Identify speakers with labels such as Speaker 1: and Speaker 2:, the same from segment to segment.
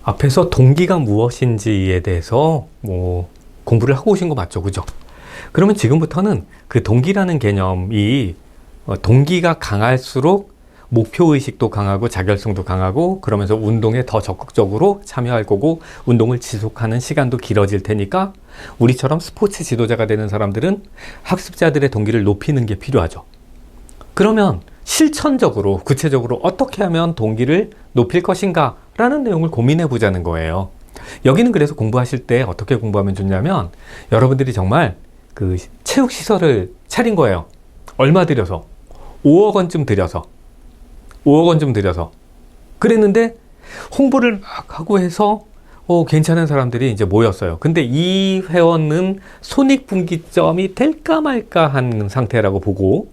Speaker 1: 앞에서 동기가 무엇인지에 대해서 공부를 하고 오신 거 맞죠? 그죠? 그러면 지금부터는 그 동기라는 개념이 동기가 강할수록 목표의식도 강하고 자결성도 강하고 그러면서 운동에 더 적극적으로 참여할 거고 운동을 지속하는 시간도 길어질 테니까 우리처럼 스포츠 지도자가 되는 사람들은 학습자들의 동기를 높이는 게 필요하죠. 그러면 실천적으로 구체적으로 어떻게 하면 동기를 높일 것인가 라는 내용을 고민해 보자는 거예요. 여기는 그래서 공부하실 때 어떻게 공부하면 좋냐면 여러분들이 정말 그 체육시설을 차린 거예요. 얼마 들여서 5억 원쯤 들여서 그랬는데 홍보를 막 하고 해서 괜찮은 사람들이 이제 모였어요. 근데 이 회원은 손익분기점이 될까 말까 한 상태라고 보고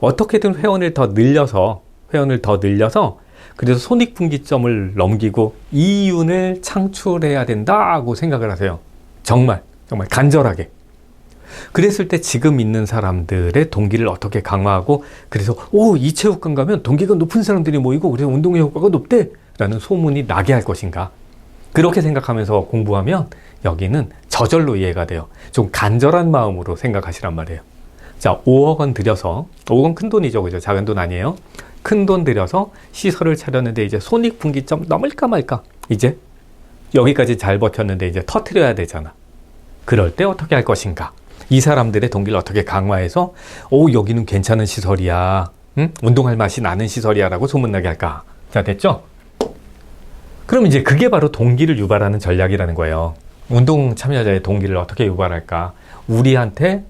Speaker 1: 어떻게든 회원을 더 늘려서 그래서 손익분기점을 넘기고 이윤을 창출해야 된다고 생각을 하세요. 정말 간절하게. 그랬을 때 지금 있는 사람들의 동기를 어떻게 강화하고 그래서 이 체육관 가면 동기가 높은 사람들이 모이고 그래서 운동의 효과가 높대 라는 소문이 나게 할 것인가. 그렇게 생각하면서 공부하면 여기는 저절로 이해가 돼요. 좀 간절한 마음으로 생각하시란 말이에요. 자, 5억 원 들여서 5억 원 큰 돈이죠. 그죠? 작은 돈 아니에요. 큰 돈 들여서 시설을 차렸는데 이제 손익분기점 넘을까 말까. 이제 여기까지 잘 버텼는데 이제 터트려야 되잖아. 그럴 때 어떻게 할 것인가. 이 사람들의 동기를 어떻게 강화해서 여기는 괜찮은 시설이야. 응? 운동할 맛이 나는 시설이야 라고 소문나게 할까. 자, 됐죠? 그럼 이제 그게 바로 동기를 유발하는 전략이라는 거예요. 운동 참여자의 동기를 어떻게 유발할까. 우리한테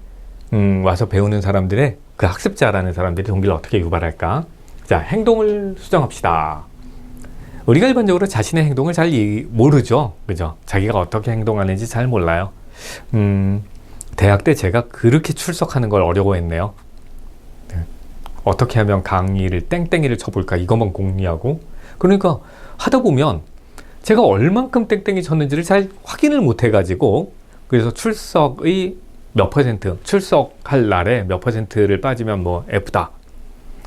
Speaker 1: 와서 배우는 사람들의 그 학습자라는 사람들의 동기를 어떻게 유발할까. 자, 행동을 수정합시다. 우리가 일반적으로 자신의 행동을 잘 모르죠. 그죠? 자기가 어떻게 행동하는지 잘 몰라요. 대학 때 제가 그렇게 출석하는 걸 어려워했네요. 어떻게 하면 강의를 땡땡이를 쳐볼까 이것만 공리하고 그러니까 하다 보면 제가 얼만큼 땡땡이 쳤는지를 잘 확인을 못 해가지고 그래서 출석의 몇 퍼센트 출석할 날에 몇 퍼센트를 빠지면 F다.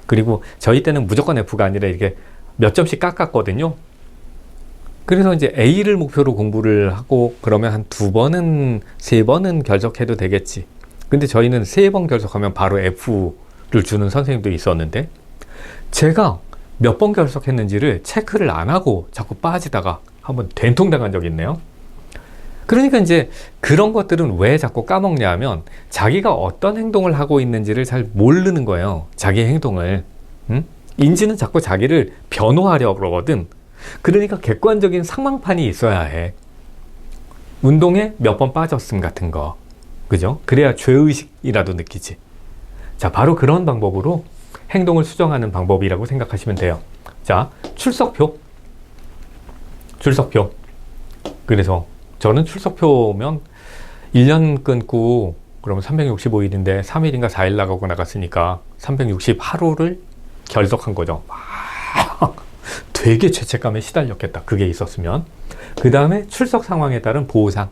Speaker 1: 그리고 저희 때는 무조건 F가 아니라 이렇게 몇 점씩 깎았거든요. 그래서 이제 A를 목표로 공부를 하고 그러면 한 2번은 3번은 결석해도 되겠지. 근데 저희는 3번 결석하면 바로 F를 주는 선생님도 있었는데 제가 몇 번 결석했는지를 체크를 안 하고 자꾸 빠지다가 한번 된통당한 적이 있네요. 그러니까 이제 그런 것들은 왜 자꾸 까먹냐 하면 자기가 어떤 행동을 하고 있는지를 잘 모르는 거예요. 자기의 행동을. 인지는 자꾸 자기를 변호하려고 그러거든. 그러니까 객관적인 상황판이 있어야 해. 운동에 몇 번 빠졌음 같은 거. 그죠? 그래야 죄의식이라도 느끼지. 자, 바로 그런 방법으로 행동을 수정하는 방법이라고 생각하시면 돼요. 자, 출석표. 그래서 저는 출석표면 1년 끊고 그러면 365일인데 3일인가 4일 나가고 나갔으니까 360하루를 결석한 거죠. 되게 죄책감에 시달렸겠다. 그게 있었으면. 그 다음에 출석 상황에 따른 보상.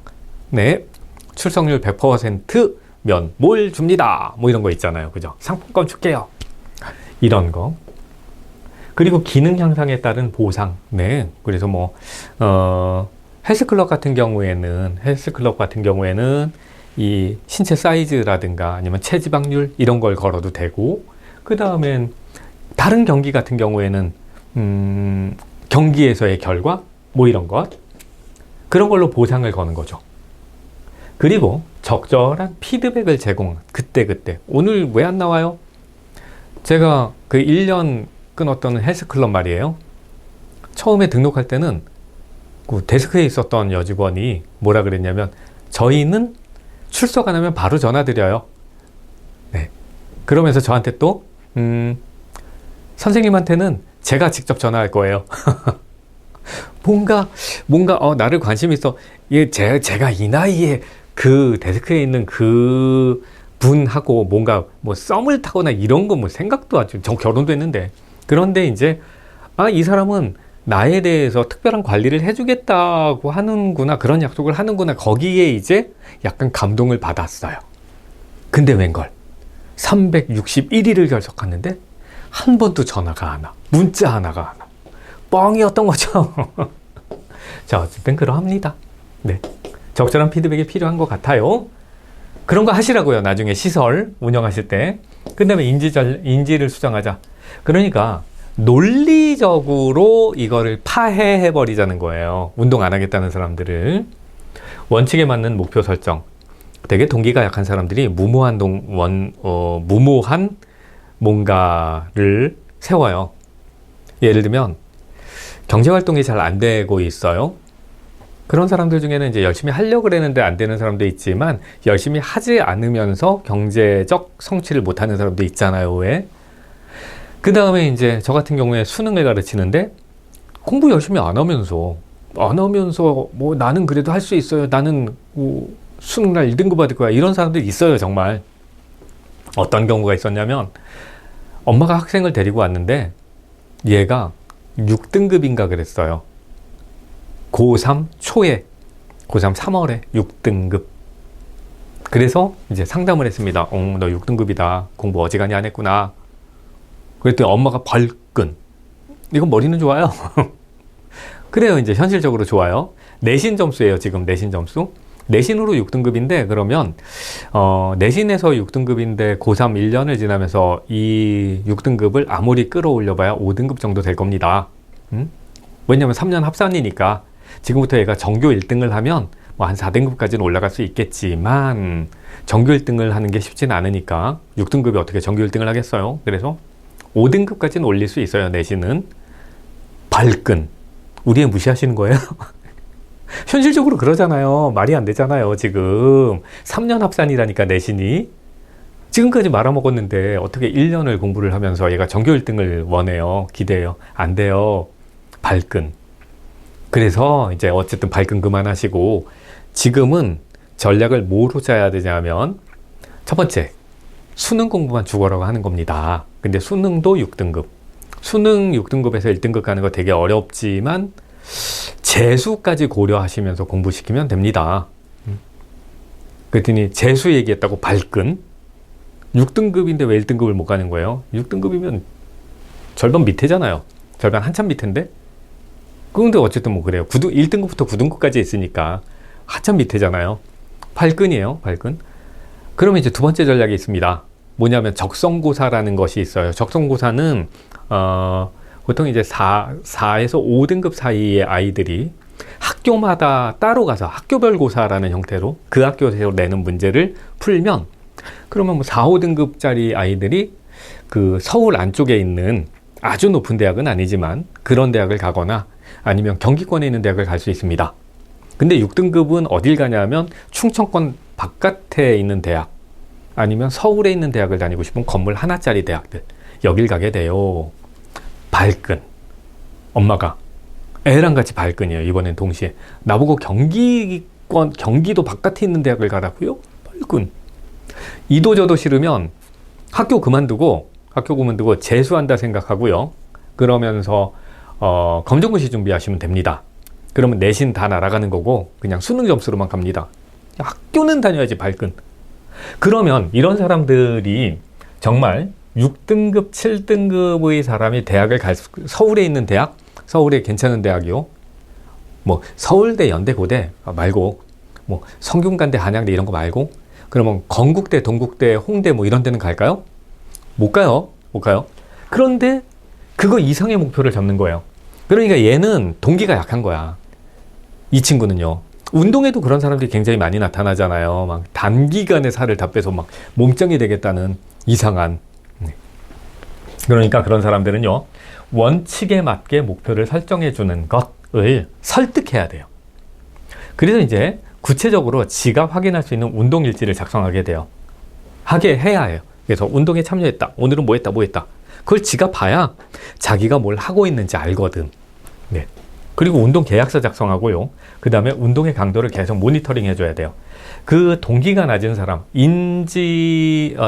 Speaker 1: 네, 출석률 100%면 뭘 줍니다. 이런 거 있잖아요. 그죠? 상품권 줄게요. 이런 거. 그리고 기능 향상에 따른 보상. 네, 그래서 헬스클럽 같은 경우에는 이 신체 사이즈라든가 아니면 체지방률 이런 걸 걸어도 되고 그 다음엔 다른 경기 같은 경우에는 경기에서의 결과 이런 것 그런 걸로 보상을 거는 거죠. 그리고 적절한 피드백을 제공 그때 오늘 왜 안 나와요? 제가 그 1년 끊었던 헬스클럽 말이에요. 처음에 등록할 때는 그 데스크에 있었던 여직원이 뭐라 그랬냐면 저희는 출석 안 하면 바로 전화 드려요. 네. 그러면서 저한테 또 선생님한테는 제가 직접 전화할 거예요. 뭔가 나를 관심 있어. 제가 이 나이에 그 데스크에 있는 그 분하고 뭔가 썸을 타거나 이런 거 생각도 하죠. 저 결혼도 했는데. 그런데 이제 이 사람은 나에 대해서 특별한 관리를 해주겠다고 하는구나, 그런 약속을 하는구나, 거기에 이제 약간 감동을 받았어요. 근데 웬걸 361일을 결석했는데 한 번도 전화가 안 와, 문자 하나가 안 와. 뻥이었던 거죠. 자, 어쨌든 그러합니다. 네. 적절한 피드백이 필요한 것 같아요. 그런 거 하시라고요. 나중에 시설 운영하실 때. 그 다음에 인지를 수정하자. 그러니까 논리적으로 이거를 파해해버리자는 거예요. 운동 안 하겠다는 사람들을. 원칙에 맞는 목표 설정. 되게 동기가 약한 사람들이 무모한 뭔가를 세워요. 예를 들면 경제활동이 잘 안 되고 있어요. 그런 사람들 중에는 이제 열심히 하려고 그랬는데 안 되는 사람도 있지만 열심히 하지 않으면서 경제적 성취를 못하는 사람도 있잖아요. 왜? 그 다음에 이제 저 같은 경우에 수능을 가르치는데 공부 열심히 안 하면서 뭐 나는 그래도 할 수 있어요. 나는 뭐 수능날 1등급 받을 거야. 이런 사람들이 있어요. 정말. 어떤 경우가 있었냐면 엄마가 학생을 데리고 왔는데 얘가 6등급인가 그랬어요. 고3 초에, 고3 3월에 6등급. 그래서 이제 상담을 했습니다. 너 6등급이다. 공부 어지간히 안 했구나. 그랬더니 엄마가 벌끈. 이건 머리는 좋아요. 그래요. 이제 현실적으로 좋아요. 내신 점수예요. 지금 내신 점수. 내신으로 6등급인데 그러면 내신에서 6등급인데 고3 1년을 지나면서 이 6등급을 아무리 끌어올려봐야 5등급 정도 될 겁니다. 왜냐면 3년 합산이니까 지금부터 얘가 전교 1등을 하면 뭐 한 4등급까지는 올라갈 수 있겠지만 전교 1등을 하는 게 쉽지는 않으니까 6등급이 어떻게 전교 1등을 하겠어요. 그래서 5등급까지는 올릴 수 있어요. 내신은. 발끈. 우리 애 무시하시는 거예요? 현실적으로 그러잖아요. 말이 안 되잖아요. 지금 3년 합산이라니까 내신이. 지금까지 말아먹었는데 어떻게 1년을 공부를 하면서 얘가 전교 1등을 원해요. 기대해요. 안 돼요. 발끈. 그래서 이제 어쨌든 발끈 그만하시고 지금은 전략을 뭐로 짜야 되냐면 첫 번째, 수능 공부만 죽어라고 하는 겁니다. 근데 수능도 6등급. 수능 6등급에서 1등급 가는 거 되게 어렵지만 재수까지 고려하시면서 공부시키면 됩니다. 그랬더니 재수 얘기했다고 발끈. 6등급인데 왜 1등급을 못 가는 거예요? 6등급이면 절반 밑에잖아요. 절반 한참 밑인데? 그런데 어쨌든 뭐 그래요. 1등급부터 9등급까지 있으니까 한참 밑에잖아요. 발끈이에요. 발끈. 그러면 이제 두 번째 전략이 있습니다. 뭐냐면 적성고사라는 것이 있어요. 적성고사는 보통 이제 4에서 5등급 사이의 아이들이 학교마다 따로 가서 학교별 고사라는 형태로 그 학교에서 내는 문제를 풀면 그러면 뭐 4, 5등급짜리 아이들이 그 서울 안쪽에 있는 아주 높은 대학은 아니지만 그런 대학을 가거나 아니면 경기권에 있는 대학을 갈 수 있습니다. 근데 6등급은 어딜 가냐면 충청권 바깥에 있는 대학 아니면 서울에 있는 대학을 다니고 싶은 건물 하나짜리 대학들 여길 가게 돼요. 발끈. 엄마가 애랑 같이 발끈이에요. 이번엔 동시에. 나보고 경기도 바깥에 있는 대학을 가라고요? 발끈. 이도저도 싫으면 학교 그만두고 재수한다 생각하고요. 그러면서 검정고시 준비하시면 됩니다. 그러면 내신 다 날아가는 거고 그냥 수능 점수로만 갑니다. 학교는 다녀야지 발끈. 그러면 이런 사람들이 정말 6등급, 7등급의 사람이 대학을 서울에 있는 대학, 서울에 괜찮은 대학이요. 뭐 서울대, 연대, 고대 말고 뭐 성균관대, 한양대 이런 거 말고 그러면 건국대, 동국대, 홍대 뭐 이런 데는 갈까요? 못 가요. 그런데 그거 이상의 목표를 잡는 거예요. 그러니까 얘는 동기가 약한 거야. 이 친구는요. 운동에도 그런 사람들이 굉장히 많이 나타나잖아요. 막 단기간에 살을 다 빼서 막 몸짱이 되겠다는 이상한. 그러니까 그런 사람들은요. 원칙에 맞게 목표를 설정해 주는 것을 설득해야 돼요. 그래서 이제 구체적으로 지가 확인할 수 있는 운동 일지를 작성하게 돼요. 해야 해요. 그래서 운동에 참여했다. 오늘은 뭐 했다. 그걸 지가 봐야 자기가 뭘 하고 있는지 알거든. 네. 그리고 운동 계약서 작성하고요. 그 다음에 운동의 강도를 계속 모니터링 해줘야 돼요. 그 동기가 낮은 사람,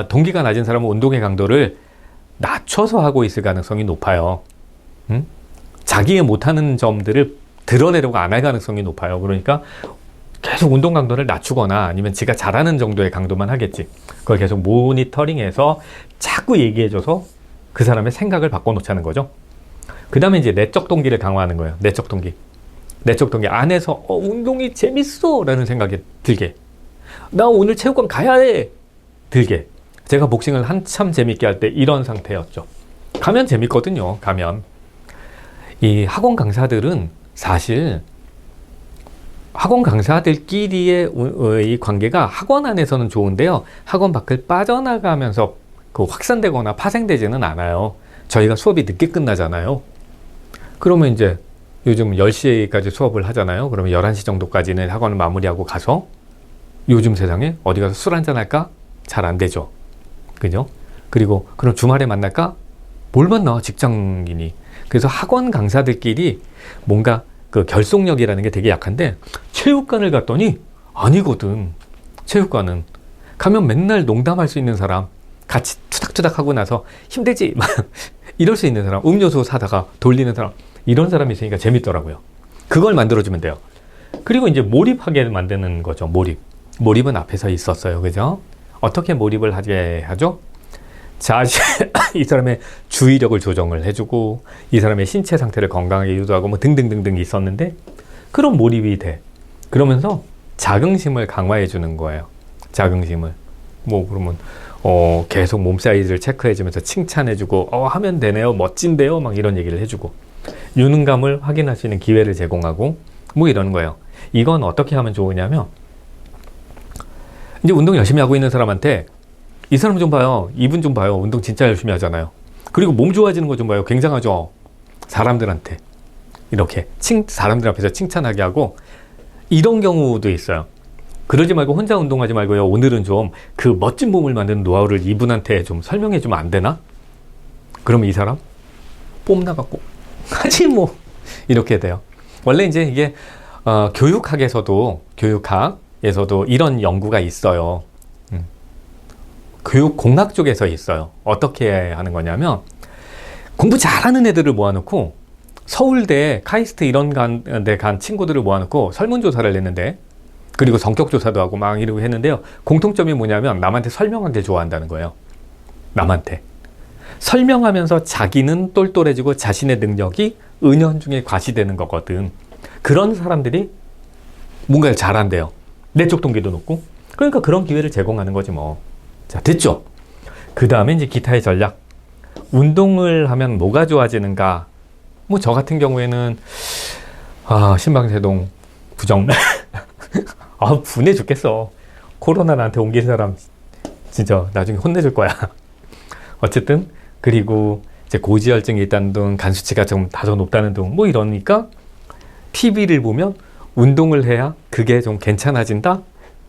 Speaker 1: 동기가 낮은 사람은 운동의 강도를 낮춰서 하고 있을 가능성이 높아요. 자기의 못하는 점들을 드러내려고 안 할 가능성이 높아요. 그러니까 계속 운동 강도를 낮추거나 아니면 지가 잘하는 정도의 강도만 하겠지. 그걸 계속 모니터링해서 자꾸 얘기해줘서 그 사람의 생각을 바꿔놓자는 거죠. 그 다음에 이제 내적 동기를 강화하는 거예요. 내적 동기. 내적 동기 안에서 운동이 재밌어 라는 생각이 들게, 나 오늘 체육관 가야 해 들게. 제가 복싱을 한참 재밌게 할 때 이런 상태였죠. 가면 재밌거든요. 가면 이 학원 강사들은 사실 학원 강사들끼리의 이 관계가 학원 안에서는 좋은데요, 학원 밖을 빠져나가면서 그 확산되거나 파생되지는 않아요. 저희가 수업이 늦게 끝나잖아요. 그러면 이제 요즘 10시까지 수업을 하잖아요. 그러면 11시 정도까지는 학원을 마무리하고 가서 요즘 세상에 어디 가서 술 한잔 할까? 잘 안 되죠. 그죠? 그리고 그럼 주말에 만날까? 뭘 만나? 직장인이. 그래서 학원 강사들끼리 뭔가 그 결속력이라는 게 되게 약한데, 체육관을 갔더니 아니거든. 체육관은 가면 맨날 농담할 수 있는 사람, 같이 투닥투닥 하고 나서 힘들지? 막 이럴 수 있는 사람, 음료수 사다가 돌리는 사람, 이런 사람이 있으니까 재밌더라고요. 그걸 만들어주면 돼요. 그리고 이제 몰입하게 만드는 거죠. 몰입은 앞에서 있었어요. 그죠? 어떻게 몰입을 하게 하죠? 자, 이 사람의 주의력을 조정을 해주고, 이 사람의 신체 상태를 건강하게 유도하고, 뭐 등등등등 있었는데, 그럼 몰입이 돼. 그러면서 자긍심을 강화해 주는 거예요. 자긍심을. 뭐, 그러면, 계속 몸 사이즈를 체크해 주면서 칭찬해 주고, 하면 되네요. 멋진데요. 막 이런 얘기를 해주고, 유능감을 확인할 수 있는 기회를 제공하고, 뭐 이러는 거예요. 이건 어떻게 하면 좋으냐면, 이제 운동 열심히 하고 있는 사람한테, 이 사람 좀 봐요. 이분 좀 봐요. 운동 진짜 열심히 하잖아요. 그리고 몸 좋아지는 거 좀 봐요. 굉장하죠. 사람들한테 이렇게 사람들 앞에서 칭찬하게 하고, 이런 경우도 있어요. 그러지 말고 혼자 운동하지 말고요, 오늘은 좀 그 멋진 몸을 만드는 노하우를 이분한테 좀 설명해 주면 안 되나? 그러면 이 사람 뽐 나갖고 하지 뭐, 이렇게 돼요. 원래 이제 이게 교육학에서도 이런 연구가 있어요. 교육공학 쪽에서 있어요. 어떻게 하는 거냐면, 공부 잘하는 애들을 모아놓고, 서울대, 카이스트 이런 데 간 친구들을 모아놓고 설문조사를 했는데, 그리고 성격조사도 하고 막 이러고 했는데요, 공통점이 뭐냐면 남한테 설명하길 좋아한다는 거예요. 남한테 설명하면서 자기는 똘똘해지고 자신의 능력이 은연중에 과시되는 거거든. 그런 사람들이 뭔가를 잘한대요. 내적 동기도 높고. 그러니까 그런 기회를 제공하는 거지 뭐. 자, 됐죠? 그 다음에 이제 기타의 전략. 운동을 하면 뭐가 좋아지는가? 뭐 저 같은 경우에는 신방세동 부정 분해 죽겠어. 코로나 나한테 옮긴 사람 진짜 나중에 혼내줄 거야. 어쨌든, 그리고 이제 고지혈증이 있다는 등, 간 수치가 좀 다소 높다는 등, 뭐 이러니까 TV를 보면 운동을 해야 그게 좀 괜찮아진다?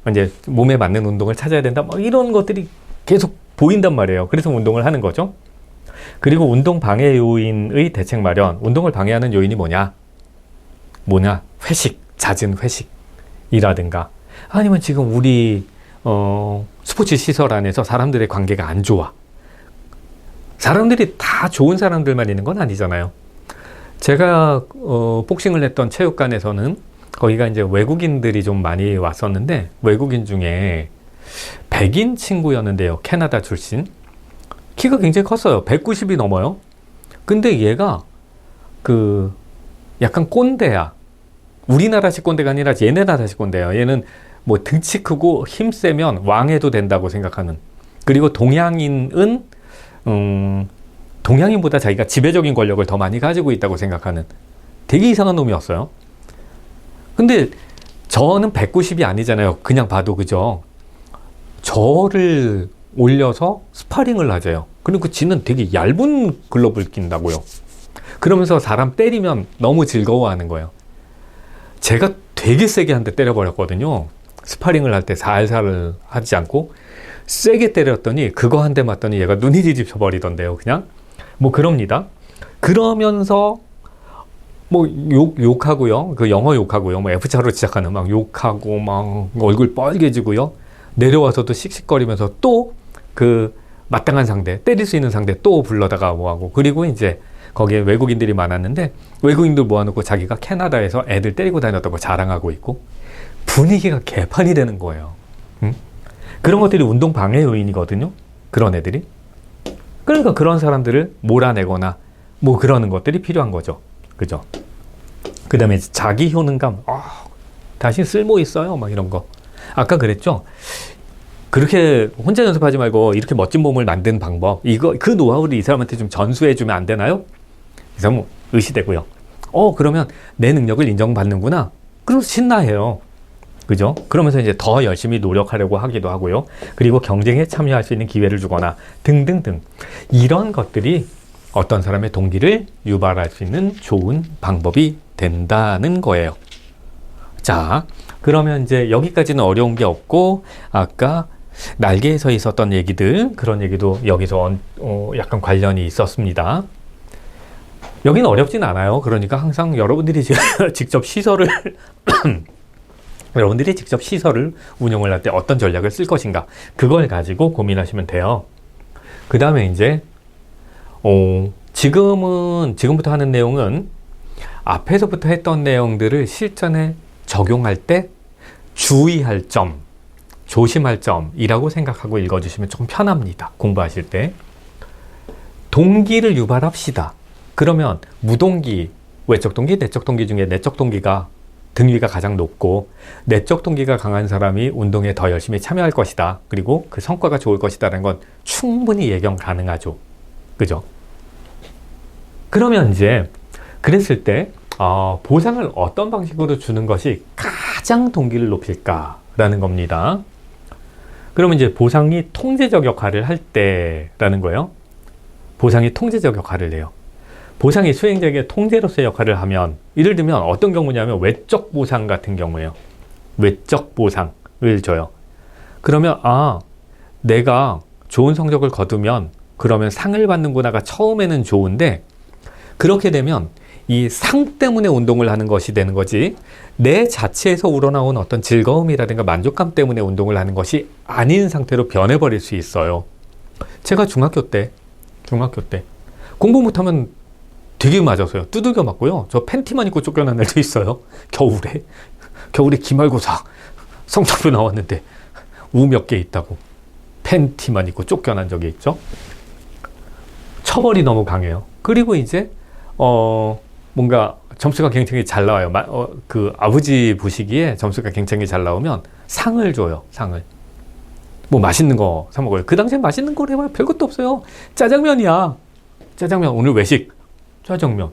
Speaker 1: 이제 몸에 맞는 운동을 찾아야 된다? 뭐 이런 것들이 계속 보인단 말이에요. 그래서 운동을 하는 거죠. 그리고 운동 방해 요인의 대책 마련. 운동을 방해하는 요인이 뭐냐? 회식, 잦은 회식이라든가, 아니면 지금 우리 스포츠 시설 안에서 사람들의 관계가 안 좋아. 사람들이 다 좋은 사람들만 있는 건 아니잖아요. 제가 복싱을 했던 체육관에서는 거기가 이제 외국인들이 좀 많이 왔었는데, 외국인 중에 백인 친구였는데요. 캐나다 출신. 키가 굉장히 컸어요. 190이 넘어요. 근데 얘가 약간 꼰대야. 우리나라식 꼰대가 아니라 얘네 나라식 꼰대야. 얘는 뭐 등치 크고 힘 세면 왕해도 된다고 생각하는. 그리고 동양인은 동양인보다 자기가 지배적인 권력을 더 많이 가지고 있다고 생각하는 되게 이상한 놈이었어요. 근데 저는 190이 아니잖아요. 그냥 봐도. 그죠? 저를 올려서 스파링을 하재요. 그리고 지는 되게 얇은 글러브를 낀다고요. 그러면서 사람 때리면 너무 즐거워하는 거예요. 제가 되게 세게 한 대 때려버렸거든요. 스파링을 할 때 살살 하지 않고 세게 때렸더니, 그거 한 대 맞더니 얘가 눈이 뒤집혀버리던데요. 그냥 뭐 그럽니다. 그러면서 뭐 욕하고요. 그 영어 욕하고요. 뭐 F자로 시작하는 막 욕하고 막 얼굴 빨개지고요. 내려와서도 씩씩거리면서 또 마땅한 상대, 때릴 수 있는 상대 또 불러다가 뭐하고. 그리고 이제 거기에 외국인들이 많았는데, 외국인들 모아놓고 자기가 캐나다에서 애들 때리고 다녔다고 자랑하고 있고, 분위기가 개판이 되는 거예요. 그런 것들이 운동 방해 요인이거든요. 그런 애들이. 그러니까 그런 사람들을 몰아내거나 뭐 그러는 것들이 필요한 거죠. 그죠? 그 다음에 자기 효능감, 당신 쓸모 있어요. 막 이런 거. 아까 그랬죠? 그렇게 혼자 연습하지 말고 이렇게 멋진 몸을 만드는 방법, 그 노하우를 이 사람한테 좀 전수해주면 안 되나요? 이 사람은 의시되고요. 그러면 내 능력을 인정받는구나. 그럼 신나해요. 그죠? 그러면서 이제 더 열심히 노력하려고 하기도 하고요. 그리고 경쟁에 참여할 수 있는 기회를 주거나 등등등. 이런 것들이 어떤 사람의 동기를 유발할 수 있는 좋은 방법이 된다는 거예요. 자, 그러면 이제 여기까지는 어려운 게 없고, 아까 날개에서 있었던 얘기들, 그런 얘기도 여기서 약간 관련이 있었습니다. 여기는 어렵진 않아요. 그러니까 항상 여러분들이 직접 시설을 운영을 할 때 어떤 전략을 쓸 것인가, 그걸 가지고 고민하시면 돼요. 그 다음에 이제 지금부터 하는 내용은 앞에서부터 했던 내용들을 실전에 적용할 때 주의할 점, 조심할 점이라고 생각하고 읽어주시면 조금 편합니다. 공부하실 때. 동기를 유발합시다. 그러면 무동기, 외적 동기, 내적 동기 중에 내적 동기가 등위가 가장 높고, 내적 동기가 강한 사람이 운동에 더 열심히 참여할 것이다. 그리고 그 성과가 좋을 것이다라는 건 충분히 예견 가능하죠. 그죠? 그러면 이제 그랬을 때 보상을 어떤 방식으로 주는 것이 가장 동기를 높일까라는 겁니다. 그러면 이제 보상이 통제적 역할을 할 때라는 거예요. 보상이 통제적 역할을 해요. 보상이 수행자에게 통제로서의 역할을 하면, 예를 들면 어떤 경우냐면 외적 보상 같은 경우예요. 외적 보상을 줘요. 그러면 내가 좋은 성적을 거두면 그러면 상을 받는구나가 처음에는 좋은데, 그렇게 되면 이 상 때문에 운동을 하는 것이 되는 거지, 내 자체에서 우러나온 어떤 즐거움이라든가 만족감 때문에 운동을 하는 것이 아닌 상태로 변해버릴 수 있어요. 제가 중학교 때 공부 못하면 되게 맞았어요. 두들겨 맞고요. 저 팬티만 입고 쫓겨난 날도 있어요. 겨울에 기말고사 성적표 나왔는데 우 몇 개 있다고 팬티만 입고 쫓겨난 적이 있죠. 처벌이 너무 강해요. 그리고 이제 뭔가 점수가 굉장히 잘 나와요. 그 아버지 보시기에 점수가 굉장히 잘 나오면 상을 줘요. 상을. 뭐 맛있는 거 사 먹어요. 그 당시엔 맛있는 걸 해봐야 별것도 없어요. 짜장면이야. 짜장면. 오늘 외식. 짜장면.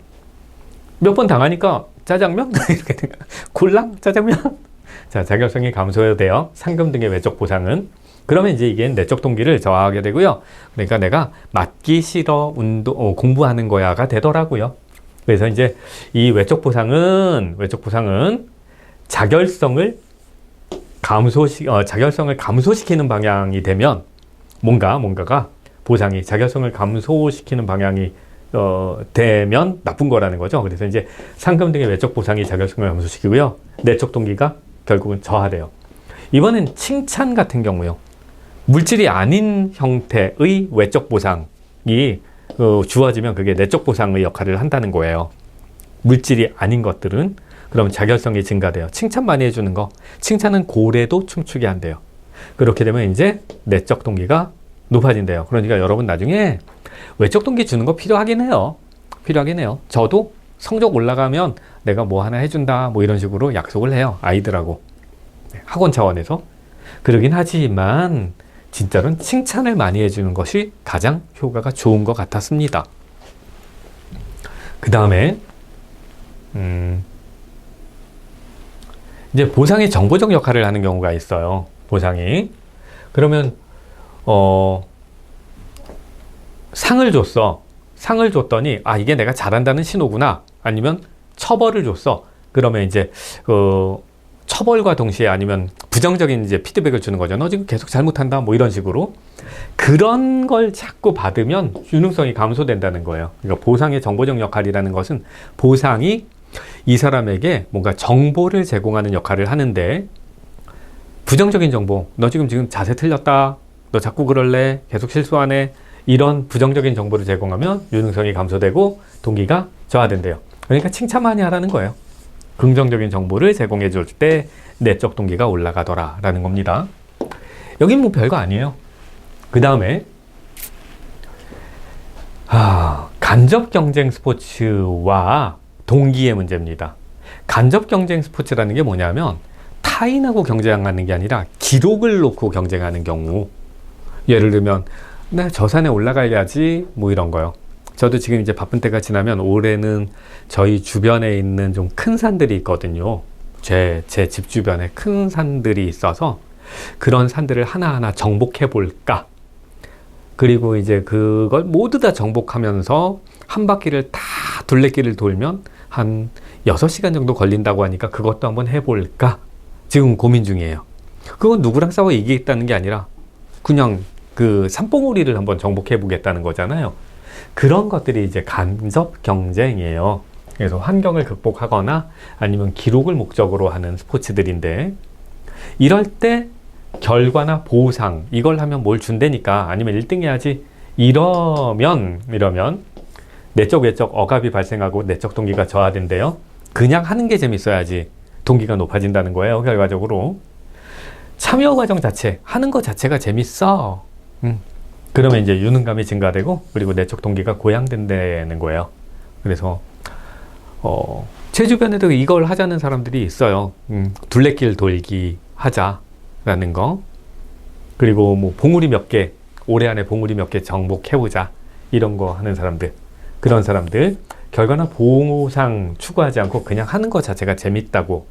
Speaker 1: 몇 번 당하니까 짜장면? 이렇게 굴랑 짜장면? 자, 자결성이 감소돼요. 상금 등의 외적 보상은. 그러면 이제 이게 내적 동기를 저하하게 되고요. 그러니까 내가 맞기 싫어 공부하는 거야가 되더라고요. 그래서 이제 이 외적 보상은 자결성을 감소시키는 방향이 되면, 뭔가가 보상이 자결성을 감소시키는 방향이 되면 나쁜 거라는 거죠. 그래서 이제 상금 등의 외적 보상이 자결성을 감소시키고요. 내적 동기가 결국은 저하돼요. 이번엔 칭찬 같은 경우요. 물질이 아닌 형태의 외적 보상이 주어지면 그게 내적 보상의 역할을 한다는 거예요. 물질이 아닌 것들은 그럼 자결성이 증가돼요. 칭찬 많이 해주는 거. 칭찬은 고래도 춤추게 한대요. 그렇게 되면 이제 내적 동기가 높아진대요. 그러니까 여러분 나중에 외적 동기 주는 거 필요하긴 해요. 저도 성적 올라가면 내가 뭐 하나 해준다, 뭐 이런 식으로 약속을 해요. 아이들하고. 학원 차원에서. 그러긴 하지만 진짜로는 칭찬을 많이 해주는 것이 가장 효과가 좋은 것 같았습니다. 그 다음에 이제 보상이 정보적 역할을 하는 경우가 있어요. 보상이. 그러면 상을 줬어. 상을 줬더니 이게 내가 잘한다는 신호구나. 아니면 처벌을 줬어. 그러면 이제 처벌과 동시에 아니면 부정적인 이제 피드백을 주는 거죠. 너 지금 계속 잘못한다. 뭐 이런 식으로. 그런 걸 자꾸 받으면 유능성이 감소된다는 거예요. 그러니까 보상의 정보적 역할이라는 것은 보상이 이 사람에게 뭔가 정보를 제공하는 역할을 하는데, 부정적인 정보, 너 지금 자세 틀렸다. 너 자꾸 그럴래. 계속 실수하네. 이런 부정적인 정보를 제공하면 유능성이 감소되고 동기가 저하된대요. 그러니까 칭찬 많이 하라는 거예요. 긍정적인 정보를 제공해 줄 때 내적 동기가 올라가더라 라는 겁니다. 여긴 뭐 별거 아니에요. 그 다음에 간접 경쟁 스포츠와 동기의 문제입니다. 간접 경쟁 스포츠라는 게 뭐냐면 타인하고 경쟁하는 게 아니라 기록을 놓고 경쟁하는 경우, 예를 들면 나 저 산에 올라가야지 뭐 이런 거요. 저도 지금 이제 바쁜 때가 지나면 올해는 저희 주변에 있는 좀 큰 산들이 있거든요. 제 집 주변에 큰 산들이 있어서 그런 산들을 하나하나 정복해 볼까. 그리고 이제 그걸 모두 다 정복하면서 한 바퀴를 다 둘레길을 돌면 한 6시간 정도 걸린다고 하니까 그것도 한번 해볼까 지금 고민 중이에요. 그건 누구랑 싸워 이기겠다는 게 아니라 그냥 그 산봉우리를 한번 정복해 보겠다는 거잖아요. 그런 것들이 이제 간접 경쟁이에요. 그래서 환경을 극복하거나 아니면 기록을 목적으로 하는 스포츠들인데, 이럴 때 결과나 보상, 이걸 하면 뭘 준다니까, 아니면 1등 해야지, 이러면 내적 외적 억압이 발생하고 내적 동기가 저하된대요. 그냥 하는 게 재밌어야지 동기가 높아진다는 거예요. 결과적으로 참여 과정 자체, 하는 것 자체가 재밌어. 그러면 이제 유능감이 증가되고, 그리고 내적 동기가 고양된다는 거예요. 그래서 제 주변에도 이걸 하자는 사람들이 있어요. 둘레길 돌기 하자라는 거. 그리고 뭐 봉우리 몇 개, 올해 안에 봉우리 몇 개 정복해보자, 이런 거 하는 사람들. 그런 사람들, 결과나 보상 추구하지 않고 그냥 하는 것 자체가 재밌다고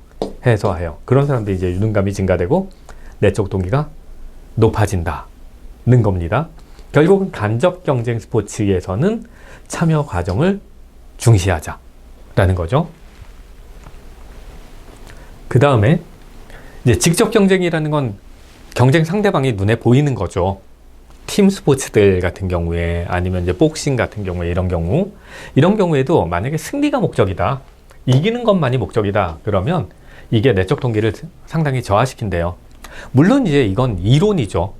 Speaker 1: 해서 해요. 그런 사람들이 이제 유능감이 증가되고 내적 동기가 높아진다는 겁니다. 결국은 간접 경쟁 스포츠에서는 참여 과정을 중시하자라는 거죠. 그 다음에 이제 직접 경쟁이라는 건 경쟁 상대방이 눈에 보이는 거죠. 팀 스포츠들 같은 경우에, 아니면 이제 복싱 같은 경우에, 이런 경우에도 만약에 승리가 목적이다, 이기는 것만이 목적이다, 그러면 이게 내적 동기를 상당히 저하시킨대요. 물론 이제 이건 이론이죠.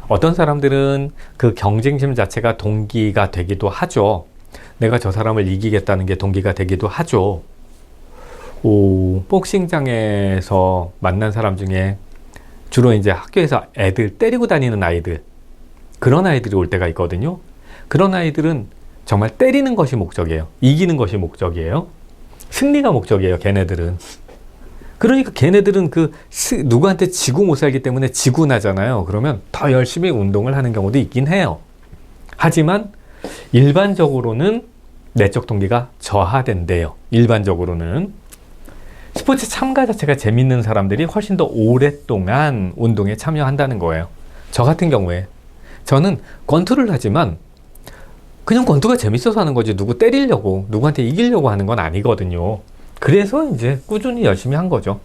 Speaker 1: 어떤 사람들은 그 경쟁심 자체가 동기가 되기도 하죠. 내가 저 사람을 이기겠다는 게 동기가 되기도 하죠. 복싱장에서 만난 사람 중에 주로 이제 학교에서 애들 때리고 다니는 아이들, 그런 아이들이 올 때가 있거든요. 그런 아이들은 정말 때리는 것이 목적이에요. 이기는 것이 목적이에요. 승리가 목적이에요, 걔네들은. 그러니까 걔네들은 누구한테 지고 못 살기 때문에 지고 나잖아요. 그러면 더 열심히 운동을 하는 경우도 있긴 해요. 하지만 일반적으로는 내적 동기가 저하된대요. 일반적으로는. 스포츠 참가 자체가 재밌는 사람들이 훨씬 더 오랫동안 운동에 참여한다는 거예요. 저 같은 경우에 저는 권투를 하지만 그냥 권투가 재밌어서 하는 거지, 누구 때리려고, 누구한테 이기려고 하는 건 아니거든요. 그래서 이제 꾸준히 열심히 한 거죠.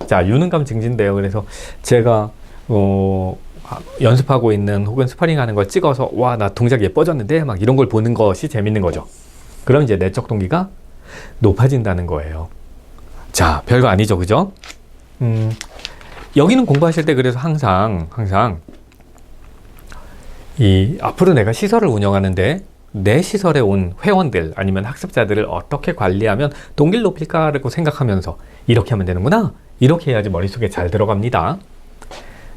Speaker 1: 자, 유능감 증진돼요. 그래서 제가 연습하고 있는 혹은 스파링 하는 걸 찍어서 와, 나 동작 예뻐졌는데 막 이런 걸 보는 것이 재밌는 거죠. 그럼 이제 내적 동기가 높아진다는 거예요. 자, 별거 아니죠, 그죠? 여기는 공부하실 때 그래서 항상 앞으로 내가 시설을 운영하는데 내 시설에 온 회원들 아니면 학습자들을 어떻게 관리하면 동기를 높일까라고 생각하면서 이렇게 하면 되는구나, 이렇게 해야지 머릿속에 잘 들어갑니다.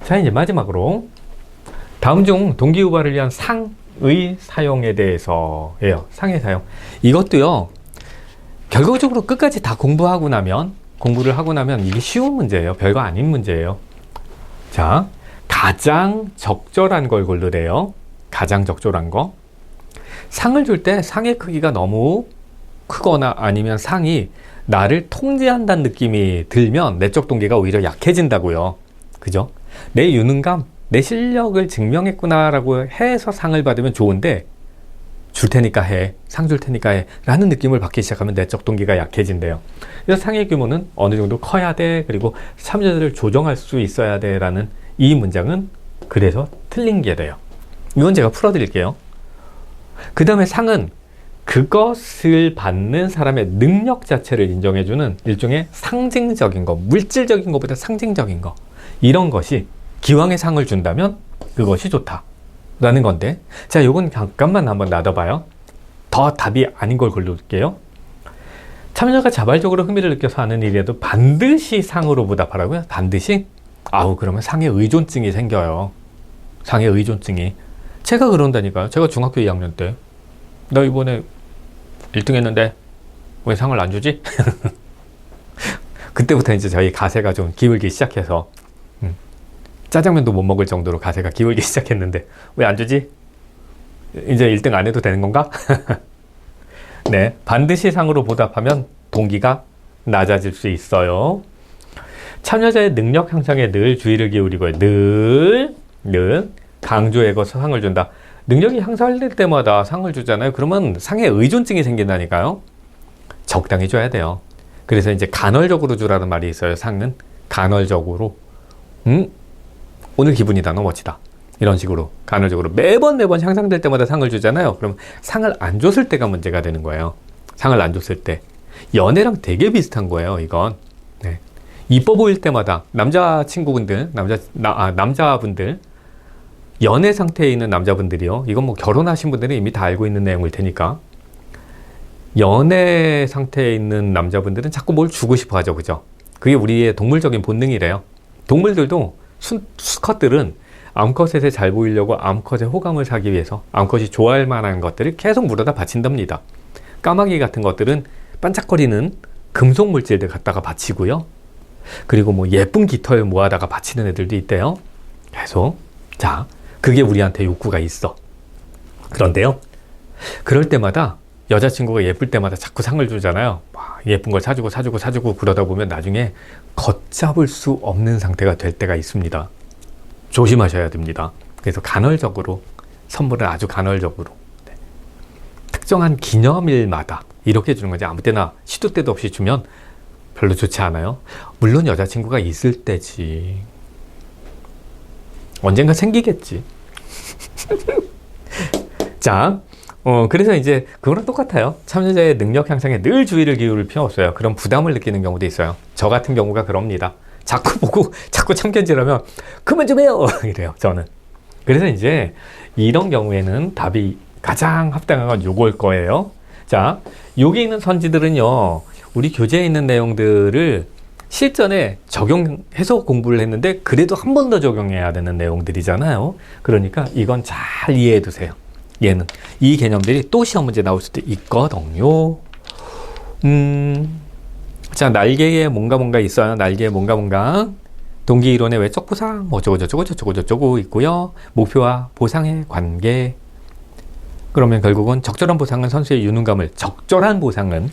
Speaker 1: 자, 이제 마지막으로 다음 중 동기 유발을 위한 상의 사용에 대해서예요. 상의 사용. 이것도요, 결과적으로 끝까지 다 공부를 하고 나면 이게 쉬운 문제예요. 별거 아닌 문제예요. 자, 가장 적절한 걸 고르래요. 가장 적절한 거. 상을 줄 때 상의 크기가 너무 크거나 아니면 상이 나를 통제한다는 느낌이 들면 내적 동기가 오히려 약해진다고요. 그죠? 내 유능감, 내 실력을 증명했구나라고 해서 상을 받으면 좋은데, 줄 테니까 해, 상 줄 테니까 해 라는 느낌을 받기 시작하면 내적 동기가 약해진대요. 그래서 상의 규모는 어느 정도 커야 돼, 그리고 참여자들을 조정할 수 있어야 돼 라는 이 문장은 그래서 틀린 게 돼요. 이건 제가 풀어드릴게요. 그 다음에 상은 그것을 받는 사람의 능력 자체를 인정해주는 일종의 상징적인 거, 물질적인 것보다 상징적인 거, 이런 것이 기왕에 상을 준다면 그것이 좋다라는 건데, 자, 요건 잠깐만 한번 놔둬봐요. 더 답이 아닌 걸 골라볼게요. 참여자가 자발적으로 흥미를 느껴서 하는 일에도 반드시 상으로 보답하라고요? 반드시? 그러면 상의 의존증이 생겨요. 상의 의존증이. 제가 그런다니까요. 제가 중학교 2학년 때 나 이번에 1등 했는데 왜 상을 안 주지? 그때부터 이제 저희 가세가 좀 기울기 시작해서 짜장면도 못 먹을 정도로 가세가 기울기 시작했는데 왜 안 주지? 이제 1등 안 해도 되는 건가? 네, 반드시 상으로 보답하면 동기가 낮아질 수 있어요. 참여자의 능력 향상에 늘 주의를 기울이고 늘 강조해서 상을 준다. 능력이 향상될 때마다 상을 주잖아요. 그러면 상에 의존증이 생긴다니까요. 적당히 줘야 돼요. 그래서 이제 간헐적으로 주라는 말이 있어요. 상은 간헐적으로. 오늘 기분이다. 너무 멋지다. 이런 식으로 간헐적으로 매번 향상될 때마다 상을 주잖아요. 그럼 상을 안 줬을 때가 문제가 되는 거예요. 상을 안 줬을 때. 연애랑 되게 비슷한 거예요. 이건. 네. 이뻐 보일 때마다 남자친구분들, 남자분들, 연애 상태에 있는 남자분들이요. 이건 뭐 결혼하신 분들은 이미 다 알고 있는 내용일 테니까. 연애 상태에 있는 남자분들은 자꾸 뭘 주고 싶어 하죠. 그죠? 그게 우리의 동물적인 본능이래요. 동물들도 수컷들은 암컷에 잘 보이려고 암컷의 호감을 사기 위해서 암컷이 좋아할 만한 것들을 계속 물어다 바친답니다. 까마귀 같은 것들은 반짝거리는 금속 물질들 갖다가 바치고요. 그리고 뭐 예쁜 깃털 모아다가 바치는 애들도 있대요. 계속. 자, 그게 우리한테 욕구가 있어. 그런데요, 그럴 때마다 여자친구가 예쁠 때마다 자꾸 상을 주잖아요. 예쁜 걸 사주고 그러다 보면 나중에 걷잡을 수 없는 상태가 될 때가 있습니다. 조심하셔야 됩니다. 그래서 간헐적으로, 선물은 아주 간헐적으로, 네. 특정한 기념일마다 이렇게 주는 거지. 아무 때나 시도 때도 없이 주면 별로 좋지 않아요. 물론 여자친구가 있을 때지. 언젠가 생기겠지. 자, 그래서 이제 그거랑 똑같아요. 참여자의 능력 향상에 늘 주의를 기울일 필요 없어요. 그런 부담을 느끼는 경우도 있어요. 저 같은 경우가 그럽니다. 자꾸 보고 자꾸 참견질하면 그만 좀 해요 이래요. 저는. 그래서 이제 이런 경우에는 답이 가장 합당한 건 요걸 거예요. 자, 여기 있는 선지들은요, 우리 교재에 있는 내용들을 실전에 적용해서 공부를 했는데 그래도 한 번 더 적용해야 되는 내용들이잖아요. 그러니까 이건 잘 이해해 두세요. 얘는 이 개념들이 또 시험 문제 나올 수도 있거든요. 자, 날개에 뭔가 있어요. 날개에 뭔가. 동기 이론의 외적 보상, 저쩌고 있고요. 목표와 보상의 관계. 그러면 결국은 적절한 보상은 선수의 적절한 보상은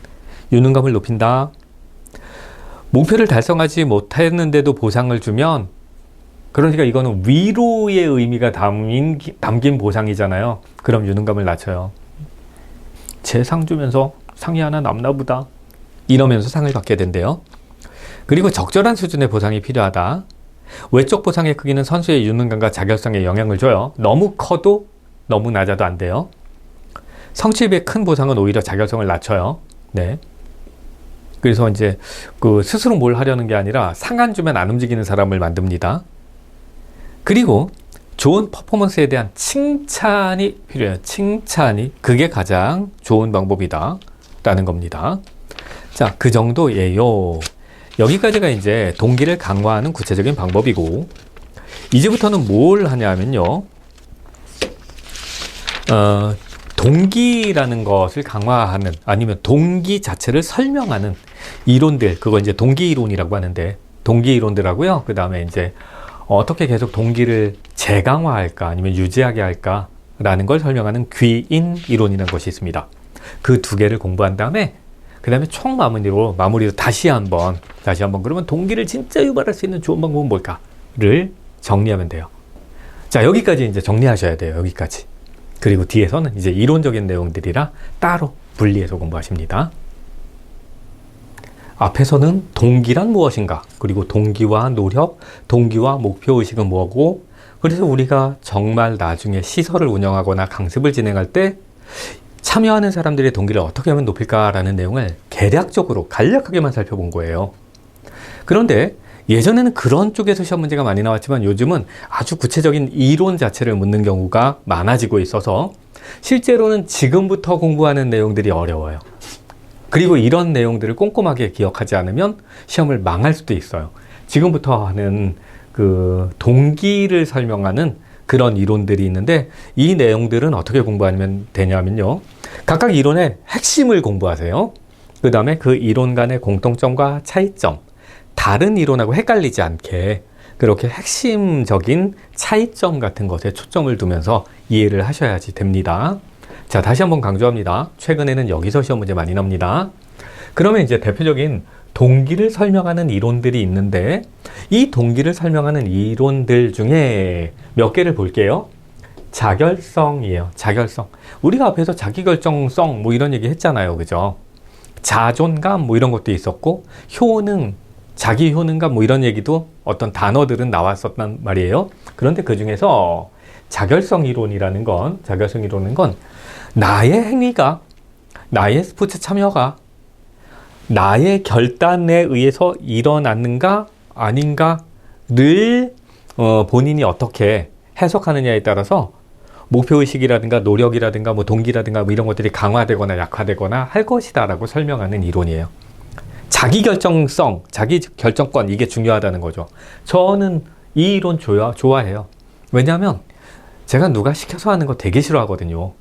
Speaker 1: 유능감을 높인다. 목표를 달성하지 못했는데도 보상을 주면, 그러니까 이거는 위로의 의미가 담긴 보상이잖아요. 그럼 유능감을 낮춰요. 제 상 주면서 상이 하나 남나 보다. 이러면서 상을 받게 된대요. 그리고 적절한 수준의 보상이 필요하다. 외적 보상의 크기는 선수의 유능감과 자결성에 영향을 줘요. 너무 커도 너무 낮아도 안 돼요. 성취입의 큰 보상은 오히려 자결성을 낮춰요. 네. 그래서 이제 스스로 뭘 하려는 게 아니라 상 안 주면 안 움직이는 사람을 만듭니다. 그리고 좋은 퍼포먼스에 대한 칭찬이 필요해요. 칭찬이. 그게 가장 좋은 방법이다 라는 겁니다. 자, 그 정도예요. 여기까지가 이제 동기를 강화하는 구체적인 방법이고, 이제부터는 뭘 하냐면요, 동기라는 것을 강화하는, 아니면 동기 자체를 설명하는 이론들, 그거 이제 동기 이론이라고 하는데, 동기 이론들하고요, 그 다음에 이제 어떻게 계속 동기를 재강화할까 아니면 유지하게 할까 라는 걸 설명하는 귀인 이론이라는 것이 있습니다. 그 두 개를 공부한 다음에 그 다음에 총 마무리로 다시 한번 그러면 동기를 진짜 유발할 수 있는 좋은 방법은 뭘까를 정리하면 돼요. 자, 여기까지 이제 정리하셔야 돼요. 여기까지. 그리고 뒤에서는 이제 이론적인 내용들이라 따로 분리해서 공부하십니다. 앞에서는 동기란 무엇인가, 그리고 동기와 노력, 동기와 목표의식은 뭐고, 그래서 우리가 정말 나중에 시설을 운영하거나 강습을 진행할 때 참여하는 사람들의 동기를 어떻게 하면 높일까라는 내용을 개략적으로 간략하게만 살펴본 거예요. 그런데 예전에는 그런 쪽에서 시험 문제가 많이 나왔지만 요즘은 아주 구체적인 이론 자체를 묻는 경우가 많아지고 있어서 실제로는 지금부터 공부하는 내용들이 어려워요. 그리고 이런 내용들을 꼼꼼하게 기억하지 않으면 시험을 망할 수도 있어요. 지금부터 하는 그 동기를 설명하는 그런 이론들이 있는데, 이 내용들은 어떻게 공부하면 되냐면요, 각각 이론의 핵심을 공부하세요. 그 다음에 그 이론 간의 공통점과 차이점, 다른 이론하고 헷갈리지 않게 그렇게 핵심적인 차이점 같은 것에 초점을 두면서 이해를 하셔야지 됩니다. 자, 다시 한번 강조합니다. 최근에는 여기서 시험 문제 많이 납니다. 그러면 이제 대표적인 동기를 설명하는 이론들이 있는데 이 동기를 설명하는 이론들 중에 몇 개를 볼게요. 자결성이에요. 자결성. 우리가 앞에서 자기결정성 뭐 이런 얘기 했잖아요. 그죠? 자존감 뭐 이런 것도 있었고 효능, 자기 효능감 뭐 이런 얘기도 어떤 단어들은 나왔었단 말이에요. 그런데 그 중에서 자결성 이론이라는 건 나의 행위가, 나의 스포츠 참여가 나의 결단에 의해서 일어났는가 아닌가를 본인이 어떻게 해석하느냐에 따라서 목표의식이라든가 노력이라든가 뭐 동기라든가 뭐 이런 것들이 강화되거나 약화되거나 할 것이다 라고 설명하는 이론이에요. 자기결정성, 자기결정권 이게 중요하다는 거죠. 저는 이 이론 좋아해요. 왜냐하면 제가 누가 시켜서 하는 거 되게 싫어하거든요.